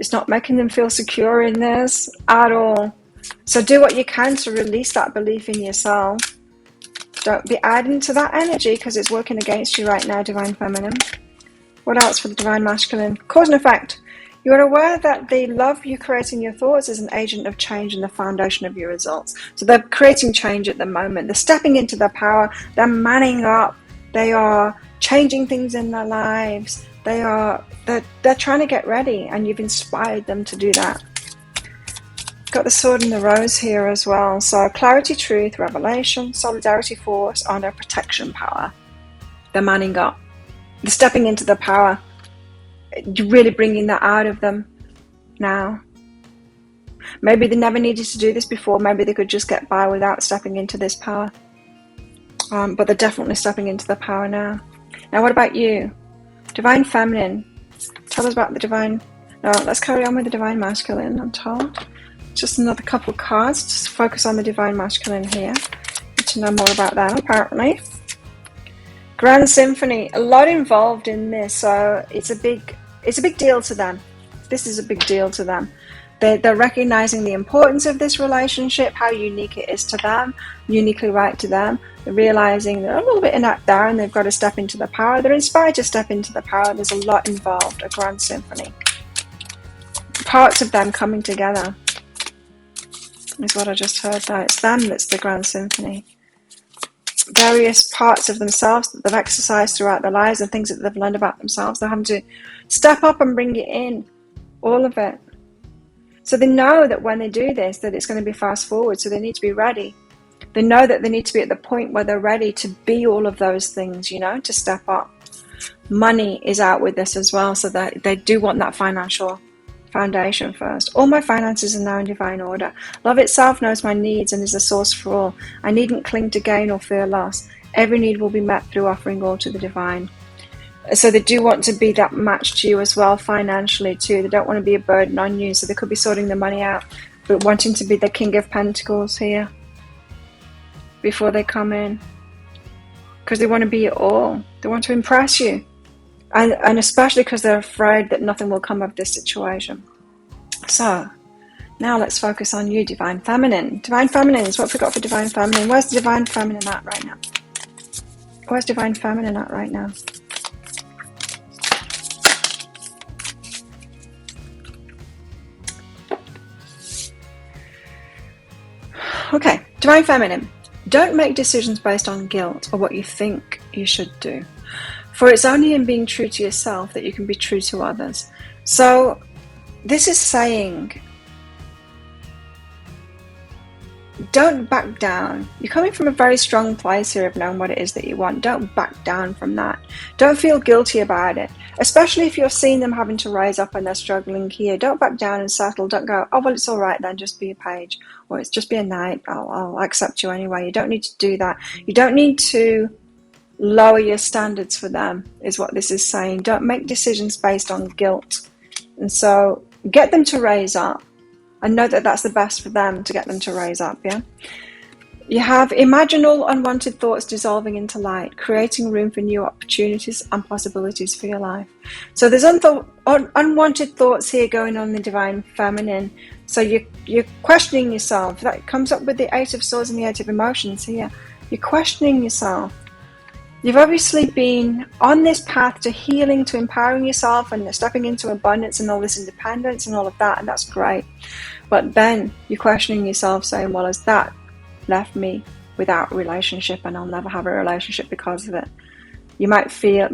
It's not making them feel secure in this at all. So do what you can to release that belief in yourself. Don't be adding to that energy because it's working against you right now, Divine Feminine. What else for the Divine Masculine? Cause and effect. You are aware that the love you create in your thoughts is an agent of change and the foundation of your results. So they're creating change at the moment. They're stepping into their power. They're manning up. They are changing things in their lives. They're trying to get ready, and you've inspired them to do that. Got the Sword and the Rose here as well. So clarity, truth, revelation, solidarity, force, honor, protection, power. They're manning up. They're stepping into their power. You're really bringing that out of them now. Maybe they never needed to do this before. Maybe they could just get by without stepping into this power. But they're definitely stepping into the power now. Now, what about you? Divine Feminine. Tell us about the Divine... No, let's carry on with the Divine Masculine, I'm told. Just another couple cards. Just focus on the Divine Masculine here. Need to know more about them, apparently. Grand Symphony. A lot involved in this, so it's a big deal to them. This is a big deal to them. They're recognizing the importance of this relationship, how unique it is to them, uniquely right to them. They're realizing they're a little bit inept there and they've got to step into the power. They're inspired to step into the power. There's a lot involved, a Grand Symphony. Parts of them coming together is what I just heard there. It's them that's the Grand Symphony. Various parts of themselves that they've exercised throughout their lives and things that they've learned about themselves. They're having to step up and bring it in, all of it. So they know that when they do this, that it's going to be fast forward, so they need to be ready. They know that they need to be at the point where they're ready to be all of those things, you know, to step up. Money is out with this as well, so that they do want that financial foundation first. All my finances are now in divine order. Love itself knows my needs and is the source for all. I needn't cling to gain or fear loss. Every need will be met through offering all to the divine. So they do want to be that match to you as well financially too. They don't want to be a burden on you, so they could be sorting the money out, but wanting to be the King of Pentacles here before they come in, because they want to be it all. They want to impress you, and especially because they're afraid that nothing will come of this situation. So now let's focus on you, Divine Feminine. Divine Feminine is what have we got for Divine Feminine. Where's the Divine Feminine at right now? Where's Divine Feminine at right now? Okay, Divine Feminine. Don't make decisions based on guilt or what you think you should do. For it's only in being true to yourself that you can be true to others. So this is saying, don't back down. You're coming from a very strong place here of knowing what it is that you want. Don't back down from that. Don't feel guilty about it, especially if you're seeing them having to rise up and they're struggling here. Don't back down and settle. Don't go, oh, well, it's all right then, just be a page. Or it's just be a knight. I'll accept you anyway. You don't need to do that. You don't need to lower your standards for them, is what this is saying. Don't make decisions based on guilt. And so get them to raise up. And know that that's the best for them, to get them to raise up, yeah? You have imaginal unwanted thoughts dissolving into light, creating room for new opportunities and possibilities for your life. So there's unwanted thoughts here going on in the Divine Feminine. So you're questioning yourself. That comes up with the Eight of Swords and the Eight of Emotions here. You're questioning yourself. You've obviously been on this path to healing, to empowering yourself and stepping into abundance and all this independence and all of that, and that's great. But then you're questioning yourself, saying, well, has that left me without a relationship, and I'll never have a relationship because of it? You might fear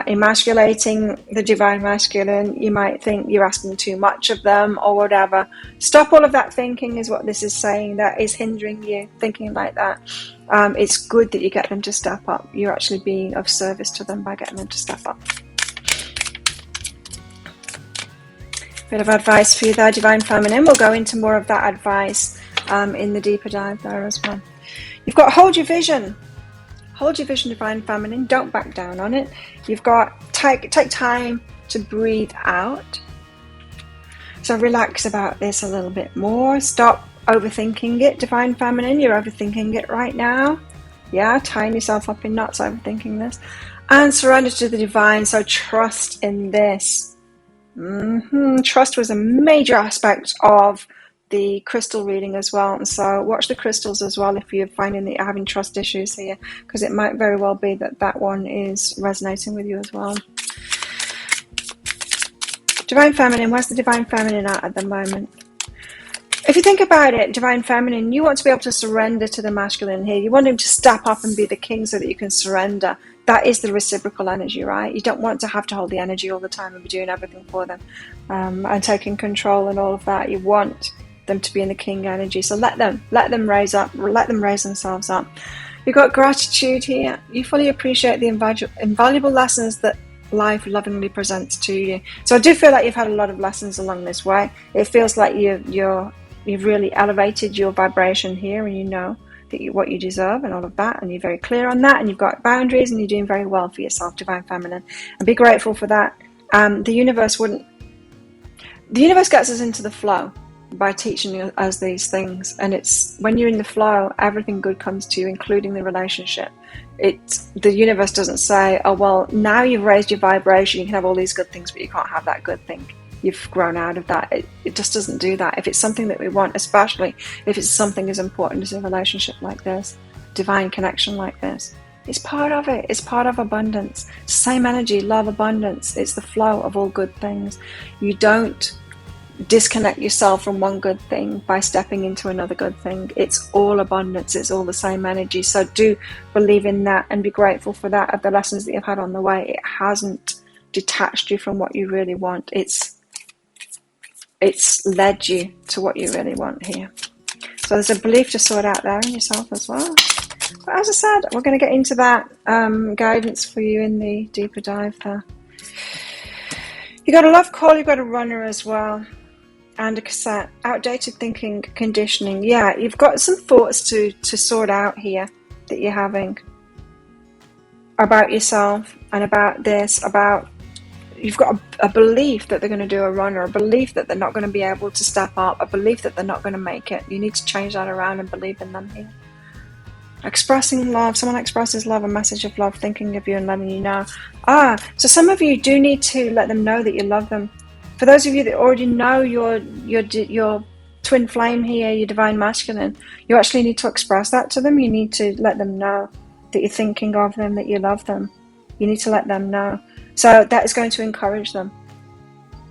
emasculating the Divine Masculine. You might think you're asking too much of them or whatever. Stop all of that thinking is what this is saying. That is hindering you thinking like that. It's good that you get them to step up. You're actually being of service to them by getting them to step up. Bit of advice for you there, Divine Feminine. We'll go into more of that advice in the deeper dive there as well. You've got hold your vision. Hold your vision, Divine Feminine. Don't back down on it. You've got take time to breathe out. So relax about this a little bit more. Stop overthinking it, Divine Feminine. You're overthinking it right now. Yeah, tying yourself up in knots, overthinking this. And surrender to the divine. So trust in this. Trust was a major aspect of the crystal reading as well, and so watch the crystals as well if you're finding that you're having trust issues here, because it might very well be that that one is resonating with you as well. Divine Feminine, where's the Divine Feminine at the moment? If you think about it, Divine Feminine, you want to be able to surrender to the masculine here. You want him to step up and be the king so that you can surrender. That is the reciprocal energy, right? You don't want to have to hold the energy all the time and be doing everything for them and taking control and all of that. You want them to be in the king energy. So let them raise up, let them raise themselves up. You've got gratitude here. You fully appreciate the invaluable lessons that life lovingly presents to you. So I do feel like you've had a lot of lessons along this way. It feels like you've really elevated your vibration here, and you know that what you deserve and all of that, and you're very clear on that, and you've got boundaries, and you're doing very well for yourself, Divine Feminine, and be grateful for that. The universe gets us into the flow by teaching us these things, and it's when you're in the flow, everything good comes to you, including the relationship. The universe doesn't say, oh well, now you've raised your vibration, you can have all these good things, but you can't have that good thing. You've grown out of that. It just doesn't do that. If it's something that we want, especially if it's something as important as a relationship like this, divine connection like this, it's part of it. It's part of abundance. Same energy, love, abundance. It's the flow of all good things. You don't disconnect yourself from one good thing by stepping into another good thing. It's all abundance. It's all the same energy. So do believe in that and be grateful for that, of the lessons that you've had on the way. It hasn't detached you from what you really want. It's led you to what you really want here. So there's a belief to sort out there in yourself as well. But as I said, we're going to get into that guidance for you in the deeper dive there. You got a love call, you got a runner as well, and a cassette. Outdated thinking, conditioning. Yeah, you've got some thoughts to sort out here that you're having about yourself and about this, about you've got a belief that they're going to do a runner, a belief that they're not going to be able to step up, a belief that they're not going to make it. You need to change that around and believe in them here. Expressing love. Someone expresses love, a message of love, thinking of you and letting you know. So some of you do need to let them know that you love them. For those of you that already know your twin flame here, your divine masculine, you actually need to express that to them. You need to let them know that you're thinking of them, that you love them. You need to let them know. So that is going to encourage them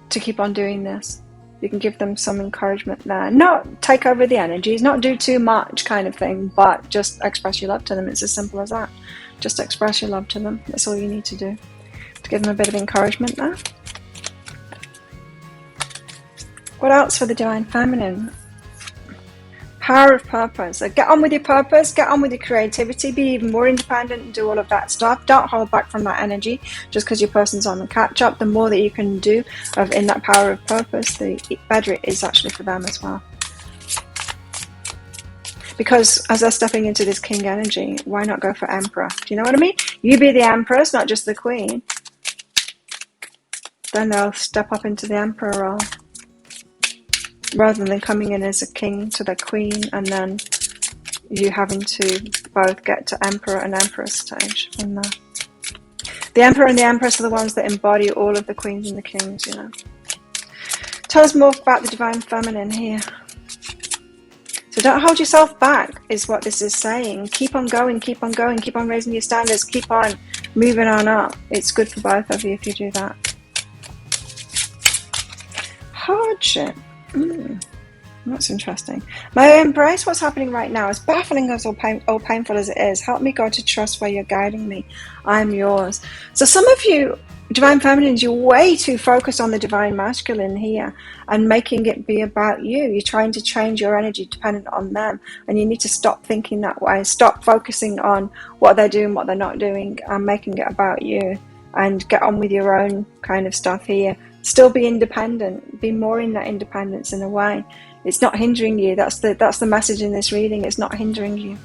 to keep on doing this. You can give them some encouragement there. Not take over the energies, not do too much kind of thing, but just express your love to them. It's as simple as that. Just express your love to them. That's all you need to do. To give them a bit of encouragement there. What else for the Divine Feminine? Power of purpose. So get on with your purpose, get on with your creativity, be even more independent and do all of that stuff. Don't hold back from that energy just because your person's on the catch up. The more that you can do in that power of purpose, the better it is actually for them as well. Because as they're stepping into this king energy, why not go for emperor? Do you know what I mean? You be the empress, not just the queen. Then they'll step up into the emperor role, rather than coming in as a king to the queen and then, you having to both get to Emperor and Empress stage from there. The Emperor and the Empress are the ones that embody all of the queens and the kings, you know. Tell us more about the Divine Feminine here. So don't hold yourself back, is what this is saying. Keep on going, keep on going, keep on raising your standards, keep on moving on up. It's good for both of you if you do that. Hardship. That's interesting. May I embrace what's happening right now, as baffling as or painful as it is. Help me, God, to trust where you're guiding me. I'm yours. So some of you, Divine Feminines, you're way too focused on the Divine Masculine here and making it be about you. You're trying to change your energy dependent on them, and you need to stop thinking that way. Stop focusing on what they're doing, what they're not doing, and making it about you, and get on with your own kind of stuff here. Still be independent. Be more in that independence in a way. It's not hindering you. That's the message in this reading. It's not hindering you.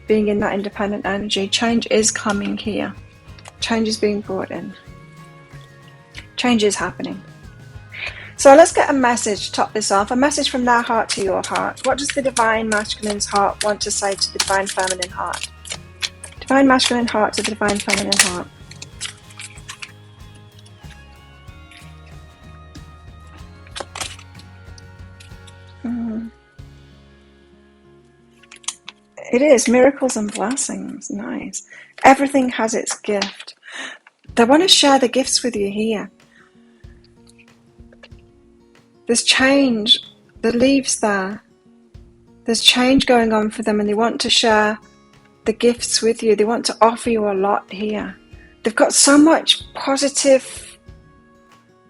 Being in that independent energy. Change is coming here. Change is being brought in. Change is happening. So let's get a message to top this off. A message from their heart to your heart. What does the Divine Masculine's heart want to say to the Divine Feminine heart? Divine Masculine heart to the Divine Feminine heart. It is miracles and blessings. Nice. Everything has its gift. They want to share the gifts with you here. There's change. The leaves there. There's change going on for them, and they want to share the gifts with you. They want to offer you a lot here. They've got so much positive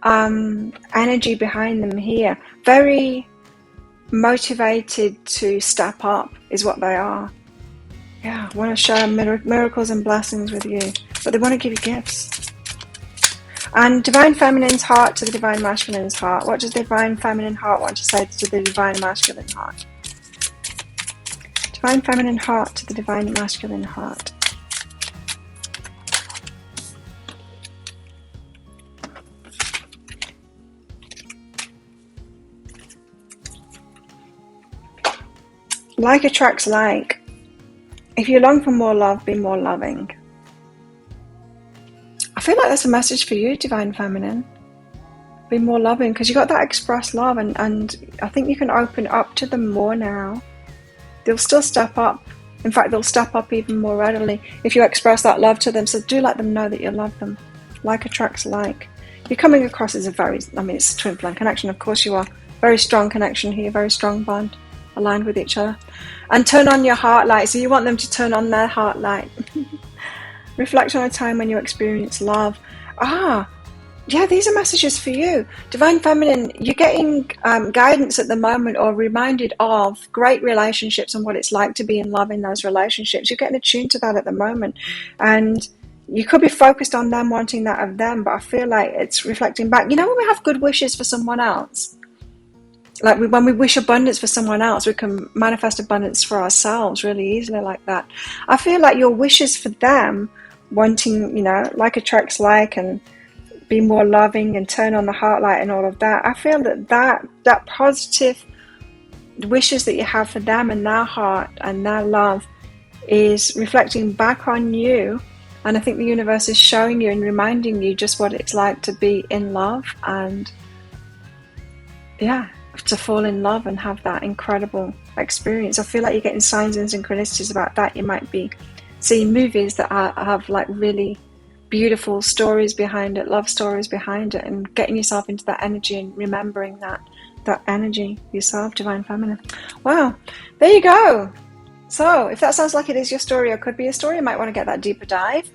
energy behind them here. Very motivated to step up is what they are. Yeah, want to share miracles and blessings with you, but they want to give you gifts. And Divine Feminine's heart to the Divine Masculine's heart. What does the Divine Feminine heart want to say to the Divine Masculine heart? Divine Feminine heart to the Divine Masculine heart. Like attracts like. If you long for more love, be more loving. I feel like that's a message for you, Divine Feminine. Be more loving, because you got that expressed love, and I think you can open up to them more now. They'll still step up. In fact, they'll step up even more readily if you express that love to them. So do let them know that you love them. Like attracts like. You're coming across as it's a twin flame connection. Of course you are. Very strong connection here, very strong bond. Aligned with each other. And turn on your heart light. So you want them to turn on their heart light. Reflect on a time when you experience love. Yeah, these are messages for you. Divine Feminine, you're getting guidance at the moment, or reminded of great relationships and what it's like to be in love in those relationships. You're getting attuned to that at the moment. And you could be focused on them, wanting that of them, but I feel like it's reflecting back. You know when we have good wishes for someone else? Like when we wish abundance for someone else, we can manifest abundance for ourselves really easily like that. I feel like your wishes for them, wanting, like attracts like, and be more loving and turn on the heart light and all of that. I feel that positive wishes that you have for them and their heart and their love is reflecting back on you. And I think the universe is showing you and reminding you just what it's like to be in love, and to fall in love and have that incredible experience. I feel like you're getting signs and synchronicities about that. You might be seeing movies that have like really beautiful stories behind it, love stories behind it, and getting yourself into that energy and remembering that energy yourself, Divine Feminine. Wow, there you go. So if that sounds like it is your story or could be a story, you might want to get that deeper dive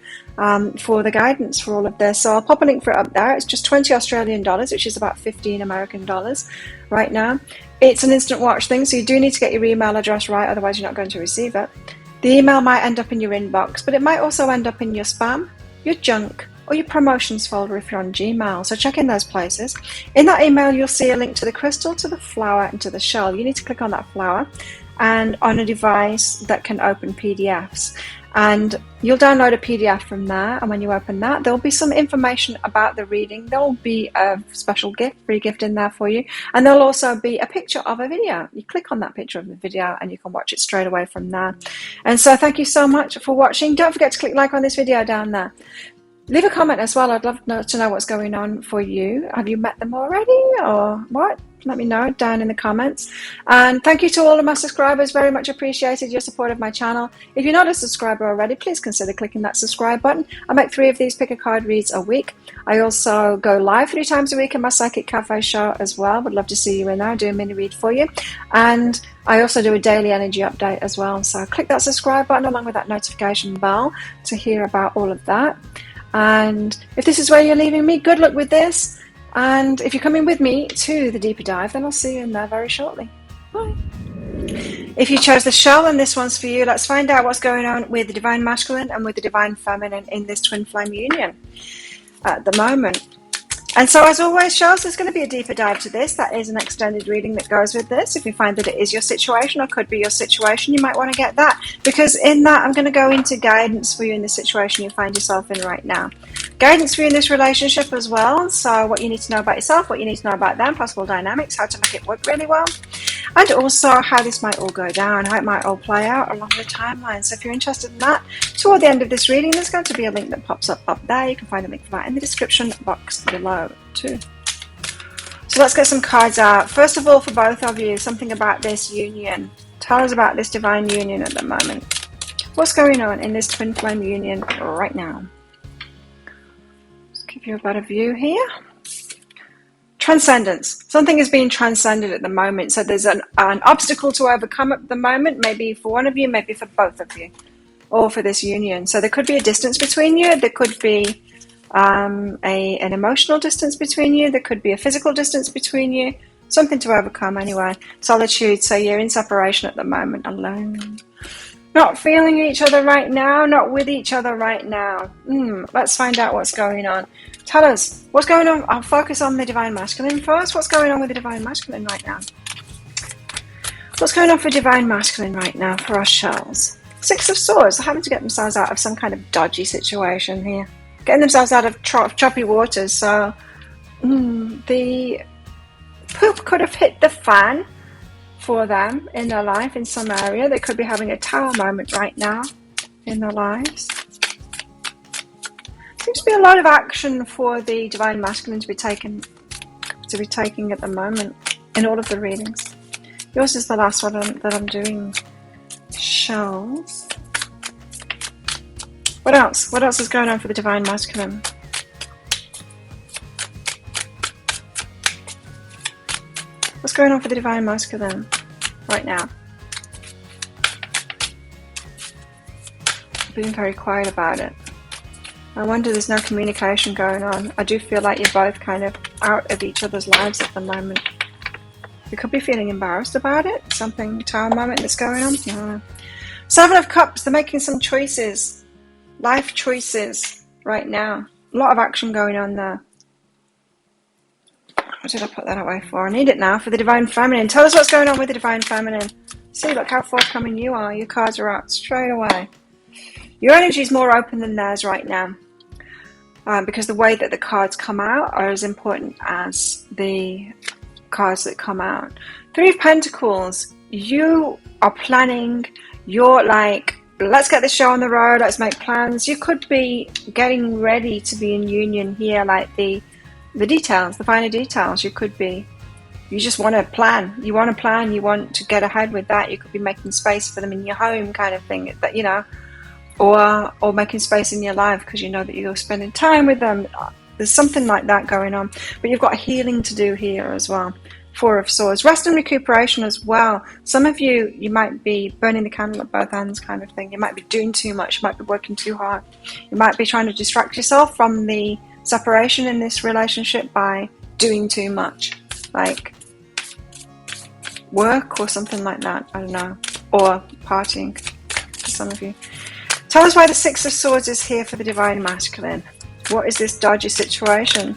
for the guidance for all of this. So I'll pop a link for it up there. It's just 20 Australian dollars, which is about 15 American dollars right now. It's an instant watch thing, so you do need to get your email address right, otherwise you're not going to receive it. The email might end up in your inbox, but it might also end up in your spam, your junk, or your promotions folder if you're on Gmail. So check in those places. In that email, you'll see a link to the crystal, to the flower, and to the shell. You need to click on that flower and on a device that can open PDFs. And you'll download a PDF from there, and when you open that, there'll be some information about the reading. There'll be a special gift, free gift in there for you, and there'll also be a picture of a video. You click on that picture of the video and you can watch it straight away from there. And so thank you so much for watching. Don't forget to click like on this video down there. Leave a comment as well. I'd love to know what's going on for you. Have you met them already or what? Let me know down in the comments. And thank you to all of my subscribers. Very much appreciated your support of my channel. If you're not a subscriber already, please consider clicking that subscribe button. I make 3 of these pick a card reads a week. I also go live 3 times a week in my Psychic Cafe show as well. Would love to see you in there. Do a mini read for you. And I also do a daily energy update as well. So click that subscribe button along with that notification bell to hear about all of that. And if this is where you're leaving me, good luck with this. And if you're coming with me to the deeper dive, then I'll see you in there very shortly. Bye. If you chose the show, then this one's for you. Let's find out what's going on with the Divine Masculine and with the Divine Feminine in this twin flame union at the moment. And so as always, shows, there's going to be a deeper dive to this. That is an extended reading that goes with this. If you find that it is your situation or could be your situation, you might want to get that. Because in that, I'm going to go into guidance for you in the situation you find yourself in right now. Guidance for you in this relationship as well. So what you need to know about yourself, what you need to know about them, possible dynamics, how to make it work really well. And also how this might all go down, how it might all play out along the timeline. So if you're interested in that, toward the end of this reading, there's going to be a link that pops up there. You can find a link for that in the description box below too. So let's get some cards out. First of all, for both of you, something about this union. Tell us about this divine union at the moment. What's going on in this twin flame union right now? Let's give you a better view here. Transcendence. Something is being transcended at the moment. So there's an obstacle to overcome at the moment, maybe for one of you, maybe for both of you, or for this union. So there could be a distance between you. There could be an emotional distance between you. There could be a physical distance between you. Something to overcome anyway. Solitude. So you're in separation at the moment, alone. Not feeling each other right now, not with each other right now. Let's find out what's going on. Tell us, what's going on? I'll focus on the Divine Masculine first. What's going on with the Divine Masculine right now? What's going on for Divine Masculine right now for our shells? 6 of Swords. They're having to get themselves out of some kind of dodgy situation here. Getting themselves out of choppy waters. So the poop could have hit the fan for them in their life in some area. They could be having a tower moment right now in their lives. Seems to be a lot of action for the Divine Masculine to be taking at the moment in all of the readings. Yours is the last one that I'm doing. Shells. What else? What else is going on for the Divine Masculine? What's going on for the Divine Masculine right now? Being very quiet about it. I wonder there's no communication going on. I do feel like you're both kind of out of each other's lives at the moment. You could be feeling embarrassed about it. Something, tower moment that's going on. No. 7 of Cups. They're making some choices. Life choices right now. A lot of action going on there. What did I put that away for? I need it now for the Divine Feminine. Tell us what's going on with the Divine Feminine. See, look how forthcoming you are. Your cards are out straight away. Your energy is more open than theirs right now. Because the way that the cards come out are as important as the cards that come out. 3 of Pentacles. You are planning. You're like, let's get this show on the road. Let's make plans. You could be getting ready to be in union here, like the details, the finer details. You could be. You just want to plan. You want to plan. You want to get ahead with that. You could be making space for them in your home, kind of thing. That, you know. Or making space in your life because you know that you're spending time with them. There's something like that going on. But you've got healing to do here as well. 4 of Swords. Rest and recuperation as well. Some of you might be burning the candle at both ends kind of thing. You might be doing too much. You might be working too hard. You might be trying to distract yourself from the separation in this relationship by doing too much. Like work or something like that. I don't know. Or partying for some of you. Tell us why the 6 of Swords is here for the Divine Masculine. What is this dodgy situation?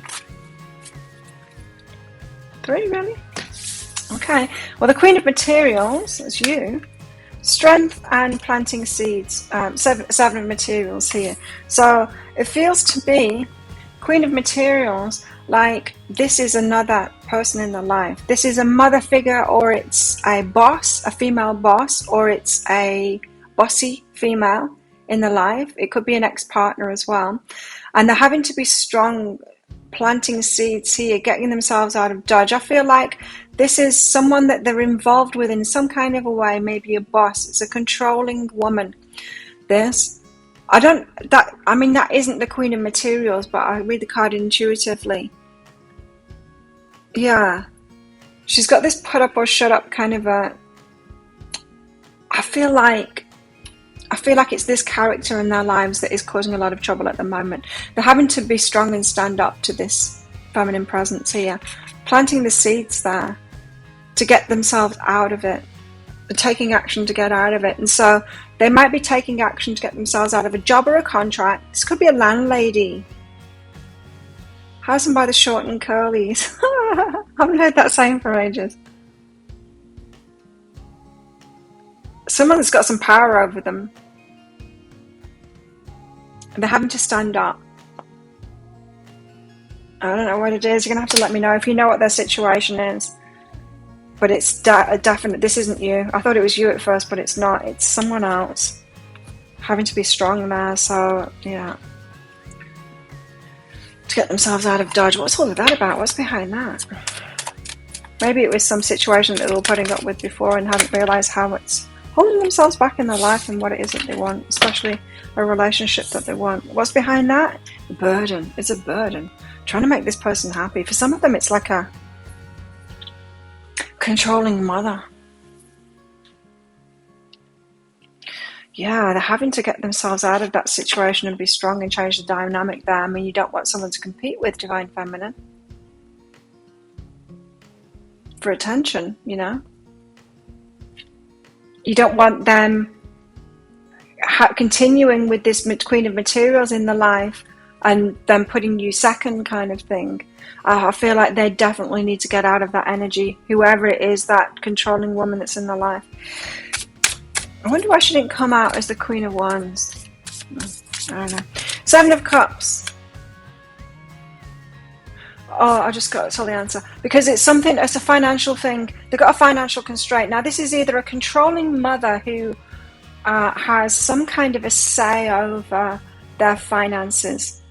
3, really? Okay. Well, the Queen of Materials, that's you. Strength and planting seeds. Seven of materials here. So it feels to be Queen of Materials, like this is another person in the life. This is a mother figure, or it's a boss, a female boss, or it's a bossy female in the life. It could be an ex-partner as well. And they're having to be strong, planting seeds here, getting themselves out of dodge. I feel like this is someone that they're involved with in some kind of a way, maybe a boss. It's a controlling woman. That isn't the Queen of Materials, but I read the card intuitively. Yeah. She's got this put up or shut up kind of a... I feel like it's this character in their lives that is causing a lot of trouble at the moment. They're having to be strong and stand up to this feminine presence here. Planting the seeds there to get themselves out of it. Taking action to get out of it. And so they might be taking action to get themselves out of a job or a contract. This could be a landlady. Has them by the short and curlies. I haven't heard that saying for ages. Someone that's got some power over them. And they're having to stand up. I don't know what it is. You're going to have to let me know if you know what their situation is. But it's definite. This isn't you. I thought it was you at first, but it's not. It's someone else. Having to be strong there, so yeah. To get themselves out of dodge. What's all of that about? What's behind that? Maybe it was some situation that they were putting up with before and hadn't realised how it's holding themselves back in their life and what it is that they want, especially a relationship that they want. What's behind that? A burden. It's a burden. Trying to make this person happy. For some of them, it's like a controlling mother. Yeah, they're having to get themselves out of that situation and be strong and change the dynamic there. I mean, you don't want someone to compete with Divine Feminine for attention, you know. You don't want them continuing with this Queen of Materials in the life and then putting you second kind of thing. I feel like they definitely need to get out of that energy, whoever it is, that controlling woman that's in their life. I wonder why she didn't come out as the Queen of Wands. I don't know. Seven of Cups. Oh, I just got the answer. Because it's something, it's a financial thing. They've got a financial constraint. Now, this is either a controlling mother who has some kind of a say over their finances.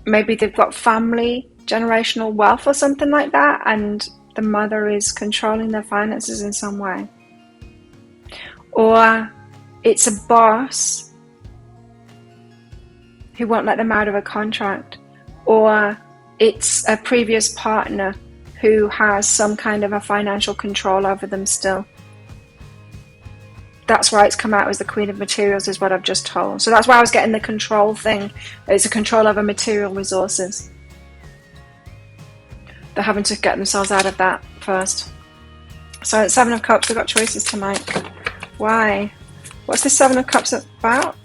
Maybe they've got family, generational wealth or something like that, and the mother is controlling their finances in some way. Or it's a boss who won't let them out of a contract. Or it's a previous partner who has some kind of a financial control over them still. That's why it's come out as the Queen of Materials, is what I've just told. So that's why I was getting the control thing. It's a control over material resources. They're having to get themselves out of that first. So it's Seven of Cups, they've got choices to make. Why? What's the Seven of Cups about?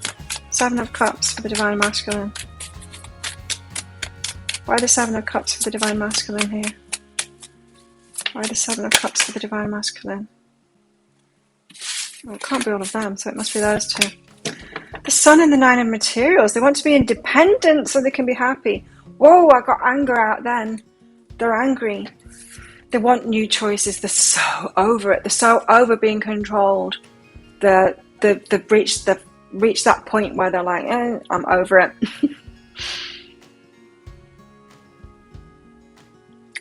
Seven of Cups for the Divine Masculine. Why the Seven of Cups for the Divine Masculine here? Why the Seven of Cups for the Divine Masculine? Well, it can't be all of them, so it must be those two. The Sun and the Nine of Materials. They want to be independent so they can be happy. Whoa, I got anger out then. They're angry. They want new choices. They're so over it. They're so over being controlled. They've reached that point where they're like, I'm over it.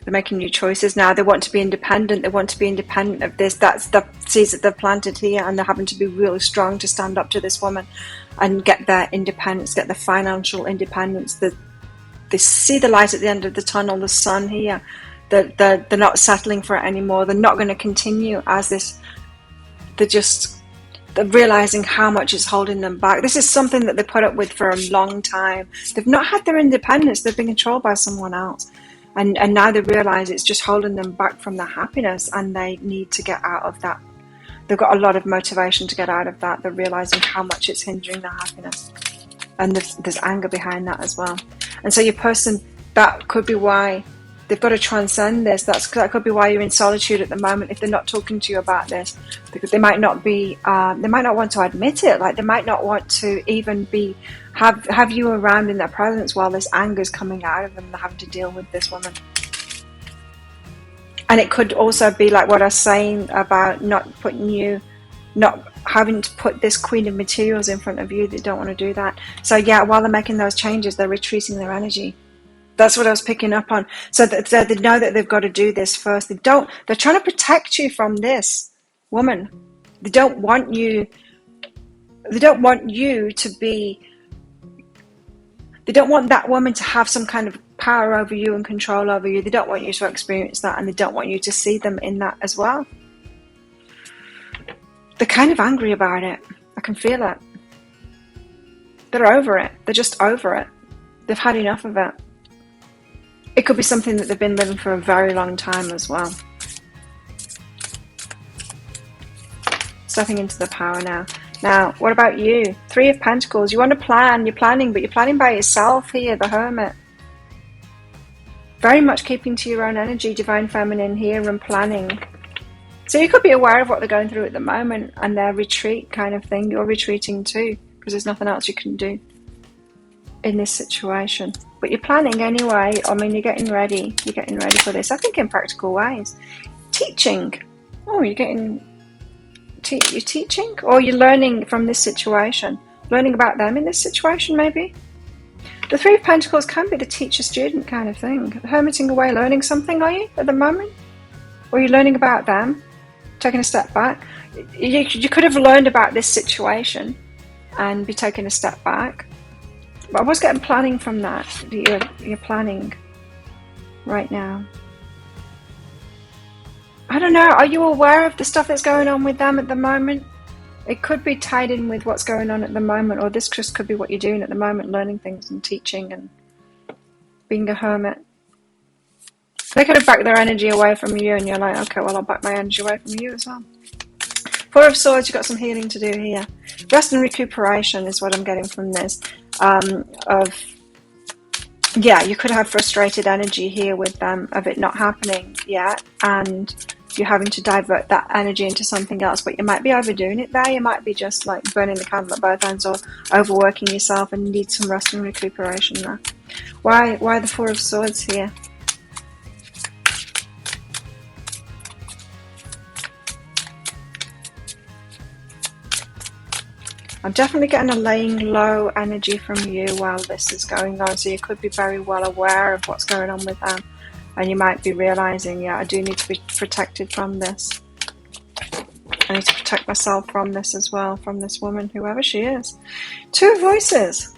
They're making new choices now. They want to be independent. They want to be independent of this. That's the seeds that they've planted here, and they're having to be really strong to stand up to this woman and get their independence, get their financial independence. They see the light at the end of the tunnel, the sun here. They're not settling for it anymore. They're not going to continue as this. They're realizing how much it's holding them back. This is something that they put up with for a long time. They've not had their independence. They've been controlled by someone else. And now they realize it's just holding them back from their happiness, and they need to get out of that. They've got a lot of motivation to get out of that. They're realizing how much it's hindering their happiness. And there's anger behind that as well. And so your person, that could be why They've got to transcend this. That could be why you're in solitude at the moment, if they're not talking to you about this, because they might not want to admit it. Like, they might not want to even have you around in their presence while this anger is coming out of them. They're having to deal with this woman. And it could also be like what I was saying about not having to put this Queen of Materials in front of you. They don't want to do that. So yeah, while they're making those changes, they're retreating their energy. That's what I was picking up on. So that they know that they've got to do this first. They're trying to protect you from this woman. They don't want you to be, they don't want that woman to have some kind of power over you and control over you. They don't want you to experience that, and they don't want you to see them in that as well. They're kind of angry about it. I can feel it. They're over it. They're just over it. They've had enough of it. It could be something that they've been living for a very long time as well. Stepping into the power now. Now, what about you? 3 of Pentacles. You want to plan. You're planning, but you're planning by yourself here, the Hermit. Very much keeping to your own energy, Divine Feminine here, and planning. So you could be aware of what they're going through at the moment and their retreat kind of thing. You're retreating too, because there's nothing else you can do in this situation. But you're planning anyway. I mean, you're getting ready. You're getting ready for this. I think in practical ways. Teaching. Oh, you're teaching? Or you're learning from this situation. Learning about them in this situation, maybe. The 3 of Pentacles can be the teacher-student kind of thing. Hermiting away, learning something, are you, at the moment? Or you're learning about them, taking a step back. You could have learned about this situation and be taking a step back. But I was getting planning from that. You're planning right now. I don't know. Are you aware of the stuff that's going on with them at the moment? It could be tied in with what's going on at the moment, or this just could be what you're doing at the moment, learning things and teaching and being a hermit. They could have backed their energy away from you, and you're like, okay, well, I'll back my energy away from you as well. 4 of Swords, you've got some healing to do here. Rest and recuperation is what I'm getting from this. You could have frustrated energy here with them of it not happening yet, and you're having to divert that energy into something else, but you might be overdoing it there. You might be just like burning the candle at both ends, or overworking yourself and need some rest and recuperation there. Why the 4 of Swords here? I'm definitely getting a laying low energy from you while this is going on, so you could be very well aware of what's going on with them, and you might be realizing, yeah, I do need to be protected from this. I need to protect myself from this as well, from this woman, whoever she is. 2 of Voices.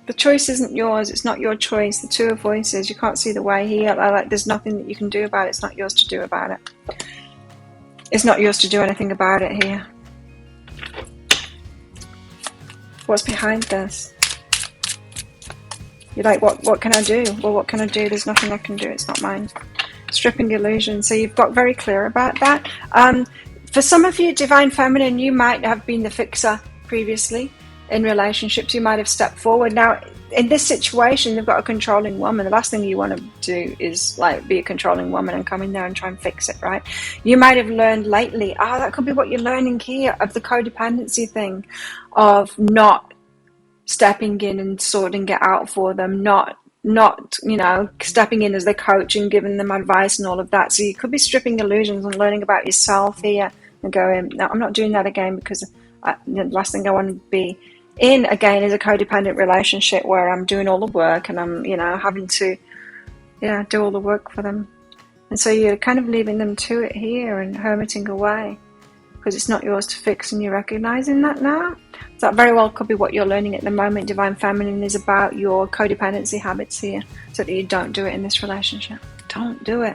The choice isn't yours. It's not your choice. The 2 of Voices. You can't see the way here. Like, there's nothing that you can do about it. It's not yours to do about it. It's not yours to do anything about it here. What's behind this? You're like, what can I do? Well, what can I do? There's nothing I can do. It's not mine. Stripping illusion. So you've got very clear about that. For some of you, Divine Feminine, you might have been the fixer previously in relationships. You might have stepped forward. Now, in this situation, they've got a controlling woman. The last thing you want to do is like be a controlling woman and come in there and try and fix it, right? You might have learned lately, that could be what you're learning here, of the codependency thing, of not stepping in and sorting it out for them, not stepping in as their coach and giving them advice and all of that. So you could be stripping illusions and learning about yourself here and going, no, I'm not doing that again, because the last thing I want to be in again is a codependent relationship where I'm doing all the work and I'm, having to, do all the work for them. And so you're kind of leaving them to it here and hermiting away because it's not yours to fix, and you're recognizing that now. So that very well could be what you're learning at the moment. Divine Feminine is about your codependency habits here, so that you don't do it in this relationship. Don't do it.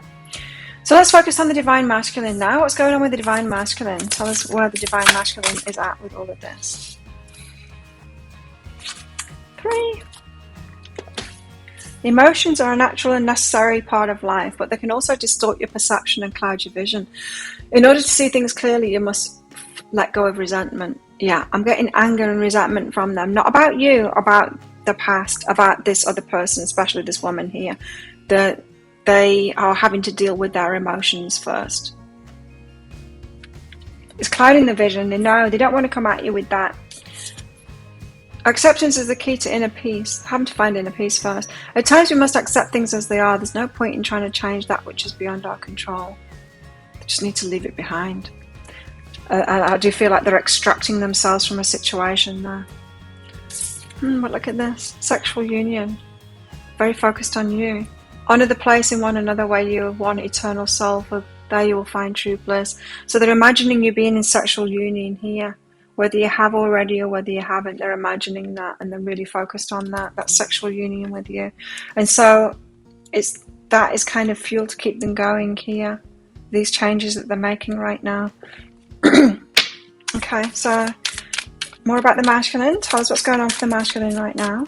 So let's focus on the Divine Masculine now. What's going on with the Divine Masculine? Tell us where the Divine Masculine is at with all of this. 3. Emotions are a natural and necessary part of life, but they can also distort your perception and cloud your vision. In order to see things clearly, you must let go of resentment. Yeah, I'm getting anger and resentment from them. Not about you, about the past, about this other person, especially this woman here. that they are having to deal with their emotions first. It's clouding the vision. They know they don't want to come at you with that. Acceptance is the key to inner peace. Having to find inner peace first. At times we must accept things as they are. There's no point in trying to change that which is beyond our control. They just need to leave it behind. I do feel like they're extracting themselves from a situation there. But look at this. Sexual union. Very focused on you. Honor the place in one another where you are one eternal soul, for there you will find true bliss. So they're imagining you being in sexual union here. Whether you have already or whether you haven't, they're imagining that, and they're really focused on that sexual union with you. And so that is kind of fuel to keep them going here, these changes that they're making right now. Okay, so more about the masculine. Tell us what's going on for the masculine right now.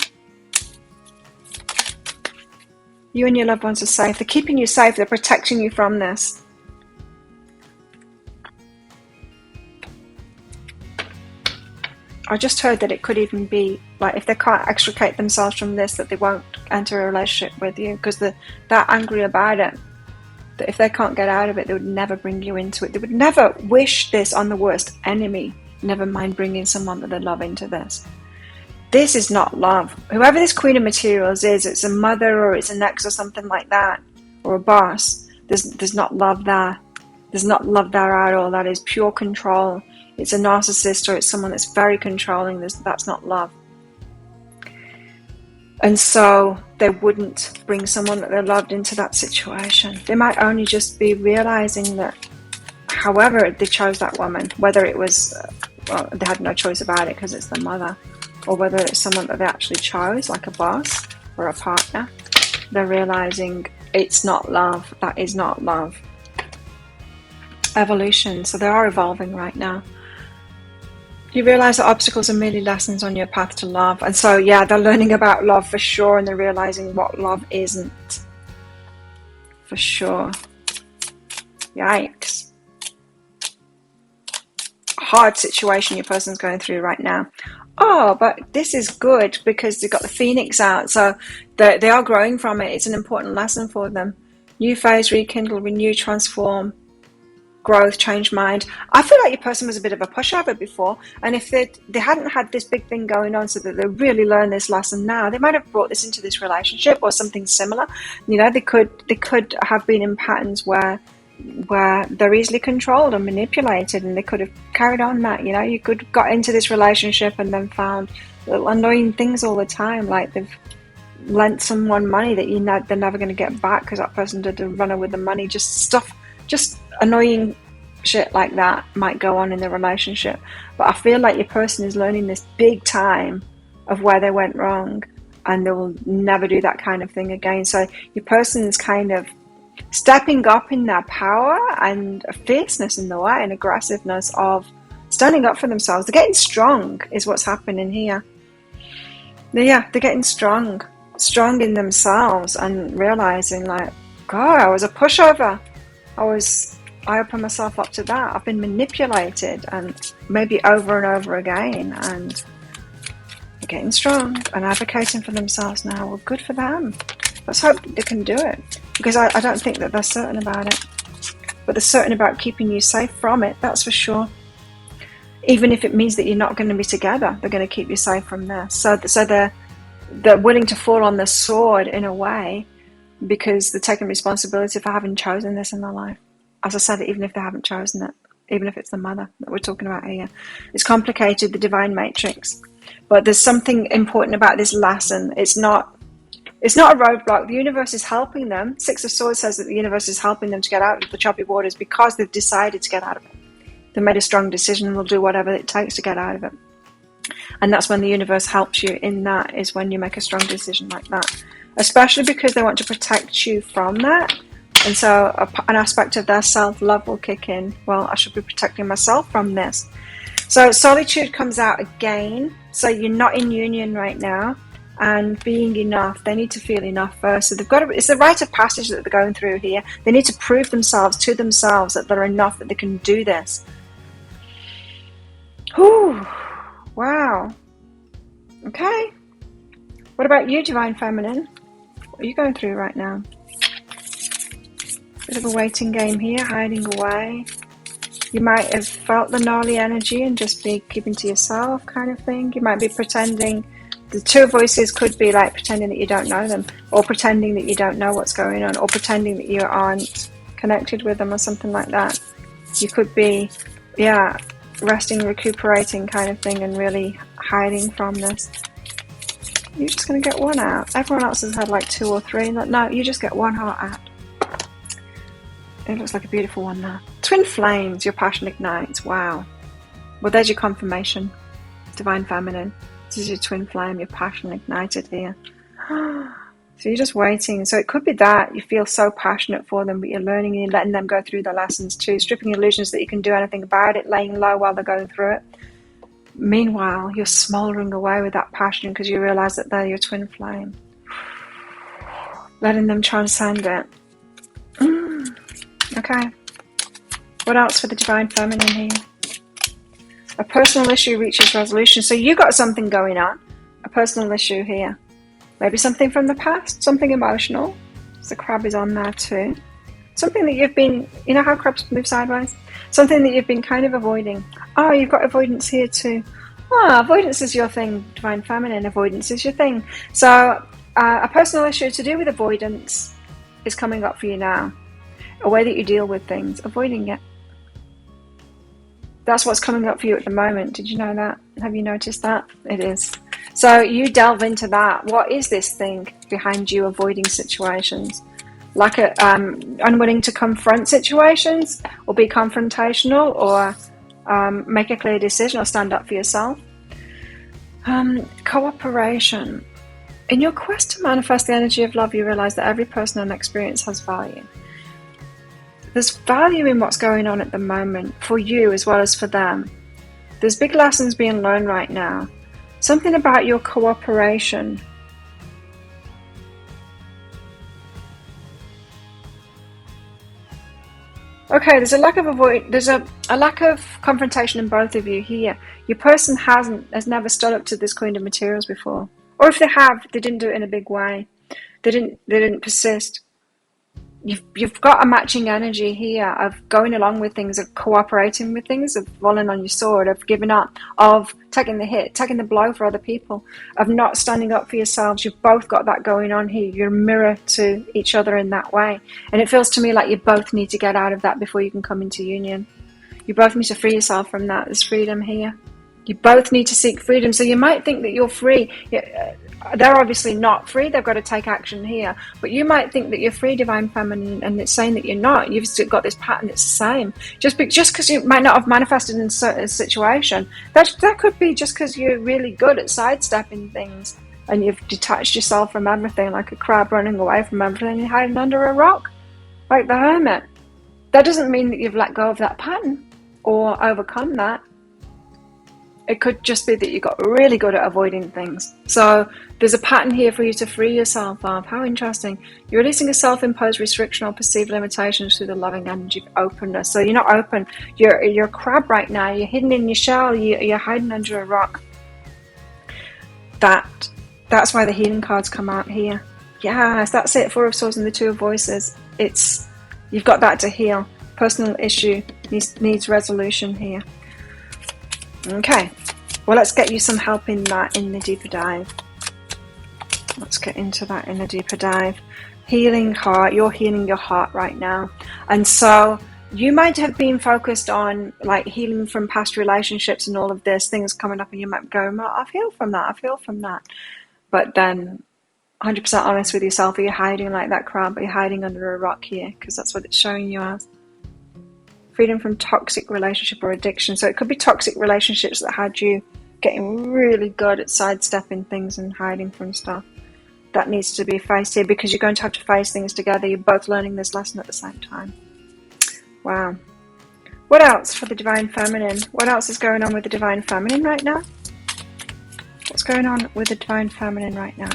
You and your loved ones are safe. They're keeping you safe. They're protecting you from this. I just heard that it could even be like if they can't extricate themselves from this, that they won't enter a relationship with you because they're that angry about it. That if they can't get out of it, they would never bring you into it. They would never wish this on the worst enemy. Never mind bringing someone that they love into this. This is not love. Whoever this Queen of Materials is, it's a mother or it's an ex or something like that, or a boss. There's not love there. There's not love there at all. That is pure control. It's a narcissist or it's someone that's very controlling. That's not love. And so they wouldn't bring someone that they loved into that situation. They might only just be realizing that however they chose that woman, whether it was, well, they had no choice about it because it's their mother, or whether it's someone that they actually chose, like a boss or a partner, they're realizing it's not love. That is not love. Evolution. So they are evolving right now. You realize that obstacles are merely lessons on your path to love. And so, yeah, they're learning about love for sure, and they're realizing what love isn't. For sure. Yikes. Hard situation your person's going through right now. Oh, but this is good because they've got the Phoenix out. So they are growing from it. It's an important lesson for them. New phase, rekindle, renew, transform. Growth, change mind. I feel like your person was a bit of a pushover before, and if they hadn't had this big thing going on so that they really learn this lesson now, they might have brought this into this relationship or something similar. You know, they could have been in patterns where they're easily controlled and manipulated, and they could have carried on that. You know, you could have got into this relationship and then found little annoying things all the time, like they've lent someone money that they're never going to get back because that person did a runner with the money. Just annoying shit like that might go on in the relationship. But I feel like your person is learning this big time of where they went wrong, and they will never do that kind of thing again. So your person's kind of stepping up in their power and a fierceness in the way and aggressiveness of standing up for themselves. They're getting strong is what's happening here. They're getting strong in themselves and realizing like, God, I was a pushover. I opened myself up to that. I've been manipulated, and maybe over and over again, and they're getting strong and advocating for themselves now. Well, good for them. Let's hope they can do it, because I don't think that they're certain about it. But they're certain about keeping you safe from it, that's for sure. Even if it means that you're not going to be together, they're going to keep you safe from this. So they're willing to fall on the sword in a way, because they're taking responsibility for having chosen this in their life. As I said, even if they haven't chosen it, even if it's the mother that we're talking about here. It's complicated, the divine matrix. But there's something important about this lesson. It's not a roadblock. The universe is helping them. Six of Swords says that the universe is helping them to get out of the choppy waters because they've decided to get out of it. They made a strong decision and they'll do whatever it takes to get out of it. And that's when the universe helps you in that, is when you make a strong decision like that. Especially because they want to protect you from that. And so an aspect of their self-love will kick in. Well, I should be protecting myself from this. So solitude comes out again. So you're not in union right now. And being enough, they need to feel enough first. So it's the rite of passage that they're going through here. They need to prove themselves to themselves that they're enough, that they can do this. Whew. Wow. Okay. What about you, Divine Feminine? What are you going through right now? Bit of a waiting game here, hiding away. You might have felt the gnarly energy and just be keeping to yourself kind of thing. You might be pretending. The two voices could be like pretending that you don't know them, or pretending that you don't know what's going on, or pretending that you aren't connected with them or something like that. You could be, yeah, resting, recuperating kind of thing and really hiding from this. You're just going to get one out. Everyone else has had like 2 or 3. No, you just get one heart out. It looks like a beautiful one there. Twin flames, your passion ignites. Wow. Well, there's your confirmation. Divine Feminine. This is your twin flame, your passion ignited here. So you're just waiting. So it could be that you feel so passionate for them, but you're learning and you're letting them go through the lessons too. Stripping illusions that you can do anything about it, laying low while they're going through it. Meanwhile, you're smouldering away with that passion because you realize that they're your twin flame. Letting them transcend it. Okay. What else for the Divine Feminine here? A personal issue reaches resolution. So you got something going on. A personal issue here. Maybe something from the past. Something emotional. So the crab is on there too. Something that you've been... You know how crabs move sideways? Something that you've been kind of avoiding. Oh, you've got avoidance here too. Oh, avoidance is your thing. Divine Feminine. Avoidance is your thing. So a personal issue to do with avoidance is coming up for you now. A way that you deal with things. Avoiding it. That's what's coming up for you at the moment. Did you know that? Have you noticed that? It is. So you delve into that. What is this thing behind you avoiding situations? Like unwilling to confront situations or be confrontational or make a clear decision or stand up for yourself. Cooperation. In your quest to manifest the energy of love, you realize that every person and experience has value. There's value in what's going on at the moment for you as well as for them. There's big lessons being learned right now. Something about your cooperation. Okay, there's a lack of a lack of confrontation in both of you here. Your person has never stood up to this Queen of Materials before. Or if they have, they didn't do it in a big way. They didn't persist. You've got a matching energy here of going along with things, of cooperating with things, of falling on your sword, of giving up, of taking the hit, taking the blow for other people, of not standing up for yourselves. You've both got that going on here. You're a mirror to each other in that way. And it feels to me like you both need to get out of that before you can come into union. You both need to free yourself from that. There's freedom here. You both need to seek freedom. So you might think that you're free. They're obviously not free. They've got to take action here. But you might think that you're free, Divine Feminine, and it's saying that you're not. You've still got this pattern. It's the same. Just because you might not have manifested in a certain situation, that could be just because you're really good at sidestepping things and you've detached yourself from everything, like a crab running away from everything and hiding under a rock, like the hermit. That doesn't mean that you've let go of that pattern or overcome that. It could just be that you got really good at avoiding things. So there's a pattern here for you to free yourself of. How interesting. You're releasing a self-imposed restriction or perceived limitations through the loving energy of openness. So you're not open. You're a crab right now. You're hidden in your shell. You're hiding under a rock. That's why the healing cards come out here. Yes, that's it. 4 of Swords and the 2 of Voices. You've got that to heal. Personal issue needs resolution here. Okay, well, let's get you some help in that in the deeper dive. Let's get into that in the deeper dive. Healing heart, you're healing your heart right now. And so you might have been focused on like healing from past relationships and all of this, things coming up, and you might be going, well, I've healed from that. But then 100% honest with yourself, are you hiding like that crab? Are you hiding under a rock here? Because that's what it's showing you as. Freedom from toxic relationship or addiction. So it could be toxic relationships that had you getting really good at sidestepping things and hiding from stuff. That needs to be faced here because you're going to have to face things together. You're both learning this lesson at the same time. Wow. What else for the Divine Feminine? What else is going on with the Divine Feminine right now? What's going on with the Divine Feminine right now?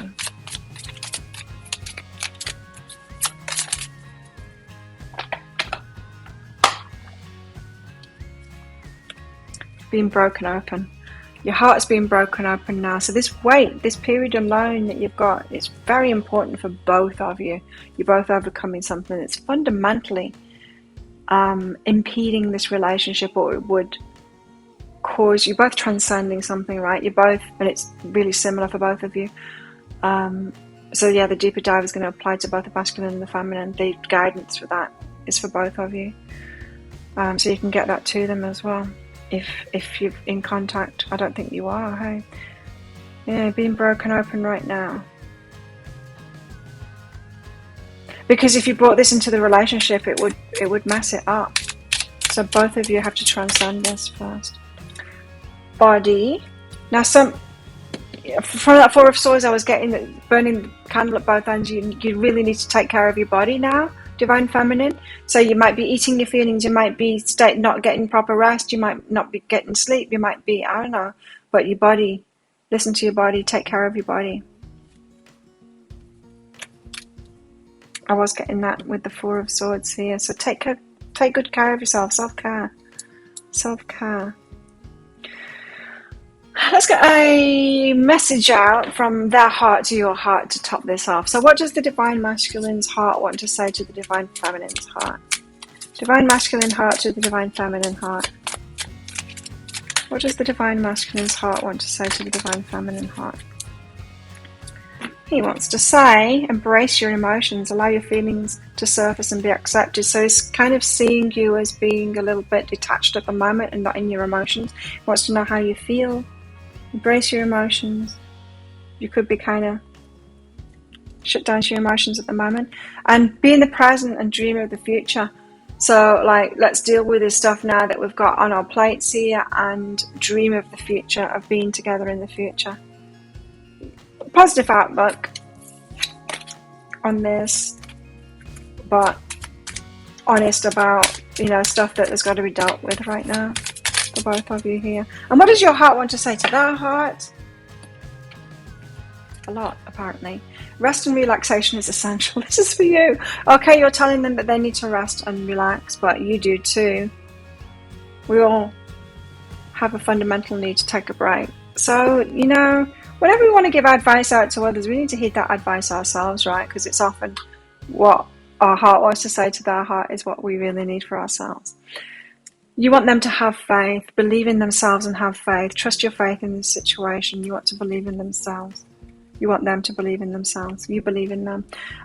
Being broken open. Your heart's being broken open now. So this wait, this period alone that you've got, is very important for both of you. You're both overcoming something that's fundamentally impeding this relationship, or it would cause you both transcending something, right? You're both, and it's really similar for both of you. So yeah, the deeper dive is going to apply to both the masculine and the feminine. The guidance for that is for both of you. So you can get that to them as well. If you're in contact. I don't think you are, hey? Yeah, being broken open right now. Because if you brought this into the relationship, it would mess it up. So both of you have to transcend this first. Body. Now from that Four of Swords, I was getting that burning the candle at both ends. You really need to take care of your body now, Divine Feminine. So you might be eating your feelings, you might be not getting proper rest, you might not be getting sleep, you might be, I don't know, but your body, listen to your body, take care of your body. I was getting that with the Four of Swords here. So take good care of yourself, self-care. Self-care. Let's get a message out from their heart to your heart to top this off. So what does the Divine Masculine's heart want to say to the Divine Feminine's heart? Divine Masculine heart to the Divine Feminine heart. What does the Divine Masculine's heart want to say to the Divine Feminine heart? He wants to say, embrace your emotions, allow your feelings to surface and be accepted. So he's kind of seeing you as being a little bit detached at the moment and not in your emotions. He wants to know how you feel. Embrace your emotions. You could be kind of shut down to your emotions at the moment. And be in the present and dream of the future. So, like, let's deal with this stuff now that we've got on our plates here and dream of the future, of being together in the future. Positive outlook on this, but honest about, stuff that has got to be dealt with right now for both of you here. And what does your heart want to say to their heart? A lot, apparently. Rest and relaxation is essential. This is for you. Okay, you're telling them that they need to rest and relax, but you do too. We all have a fundamental need to take a break. So, whenever we want to give advice out to others, we need to heed that advice ourselves, right? Because it's often what our heart wants to say to their heart is what we really need for ourselves. You want them to have faith, believe in themselves and have faith. Trust your faith in this situation. You want to believe in themselves. You want them to believe in themselves. You believe in them.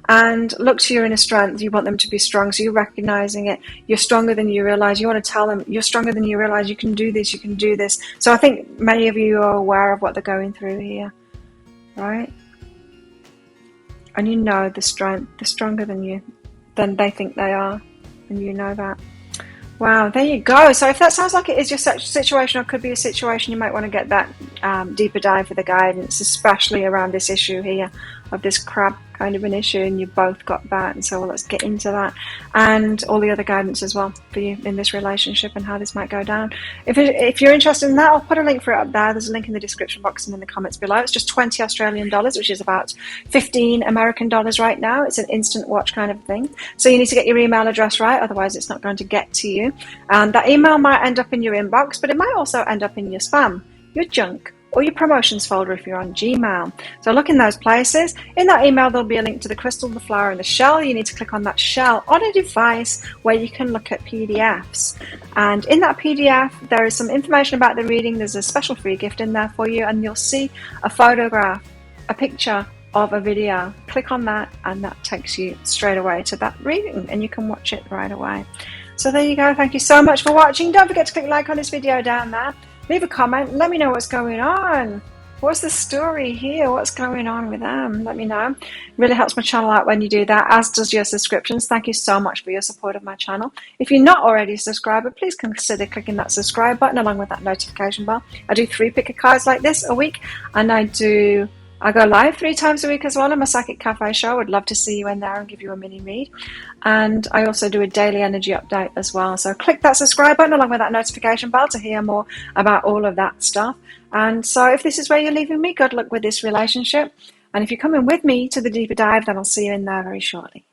And look to your inner strength. You want them to be strong. So you're recognizing it. You're stronger than you realize. You want to tell them you're stronger than you realize. You can do this. You can do this. So I think many of you are aware of what they're going through here. Right? And you know the strength. They're stronger than they think they are. And you know that. Wow, there you go. So if that sounds like it is your situation, or could be a situation, you might want to get that deeper dive for the guidance, especially around this issue here of this crab kind of an issue, and you've both got that. And so let's get into that and all the other guidance as well for you in this relationship and how this might go down. If you're interested in that, I'll put a link for it up there. There's a link in the description box and in the comments below. It's just $20 Australian, which is about 15 American dollars right now. It's an instant watch kind of thing. So you need to get your email address right, otherwise it's not going to get to you. And that email might end up in your inbox, but it might also end up in your spam, your junk, or your promotions folder if you're on Gmail. So look in those places. In that email, there'll be a link to the crystal, the flower, and the shell. You need to click on that shell on a device where you can look at PDFs. And in that PDF, there is some information about the reading. There's a special free gift in there for you, and you'll see a photograph, a picture of a video. Click on that, and that takes you straight away to that reading, and you can watch it right away. So there you go. Thank you so much for watching. Don't forget to click like on this video down there. Leave a comment. Let me know what's going on. What's the story here? What's going on with them? Let me know. It really helps my channel out when you do that, as does your subscriptions. Thank you so much for your support of my channel. If you're not already a subscriber, please consider clicking that subscribe button along with that notification bell. I do 3 picker cards like this a week, and I go live 3 times a week as well on my Psychic Cafe show. I would love to see you in there and give you a mini read. And I also do a daily energy update as well. So click that subscribe button along with that notification bell to hear more about all of that stuff. And so if this is where you're leaving me, good luck with this relationship. And if you're coming with me to the deeper dive, then I'll see you in there very shortly.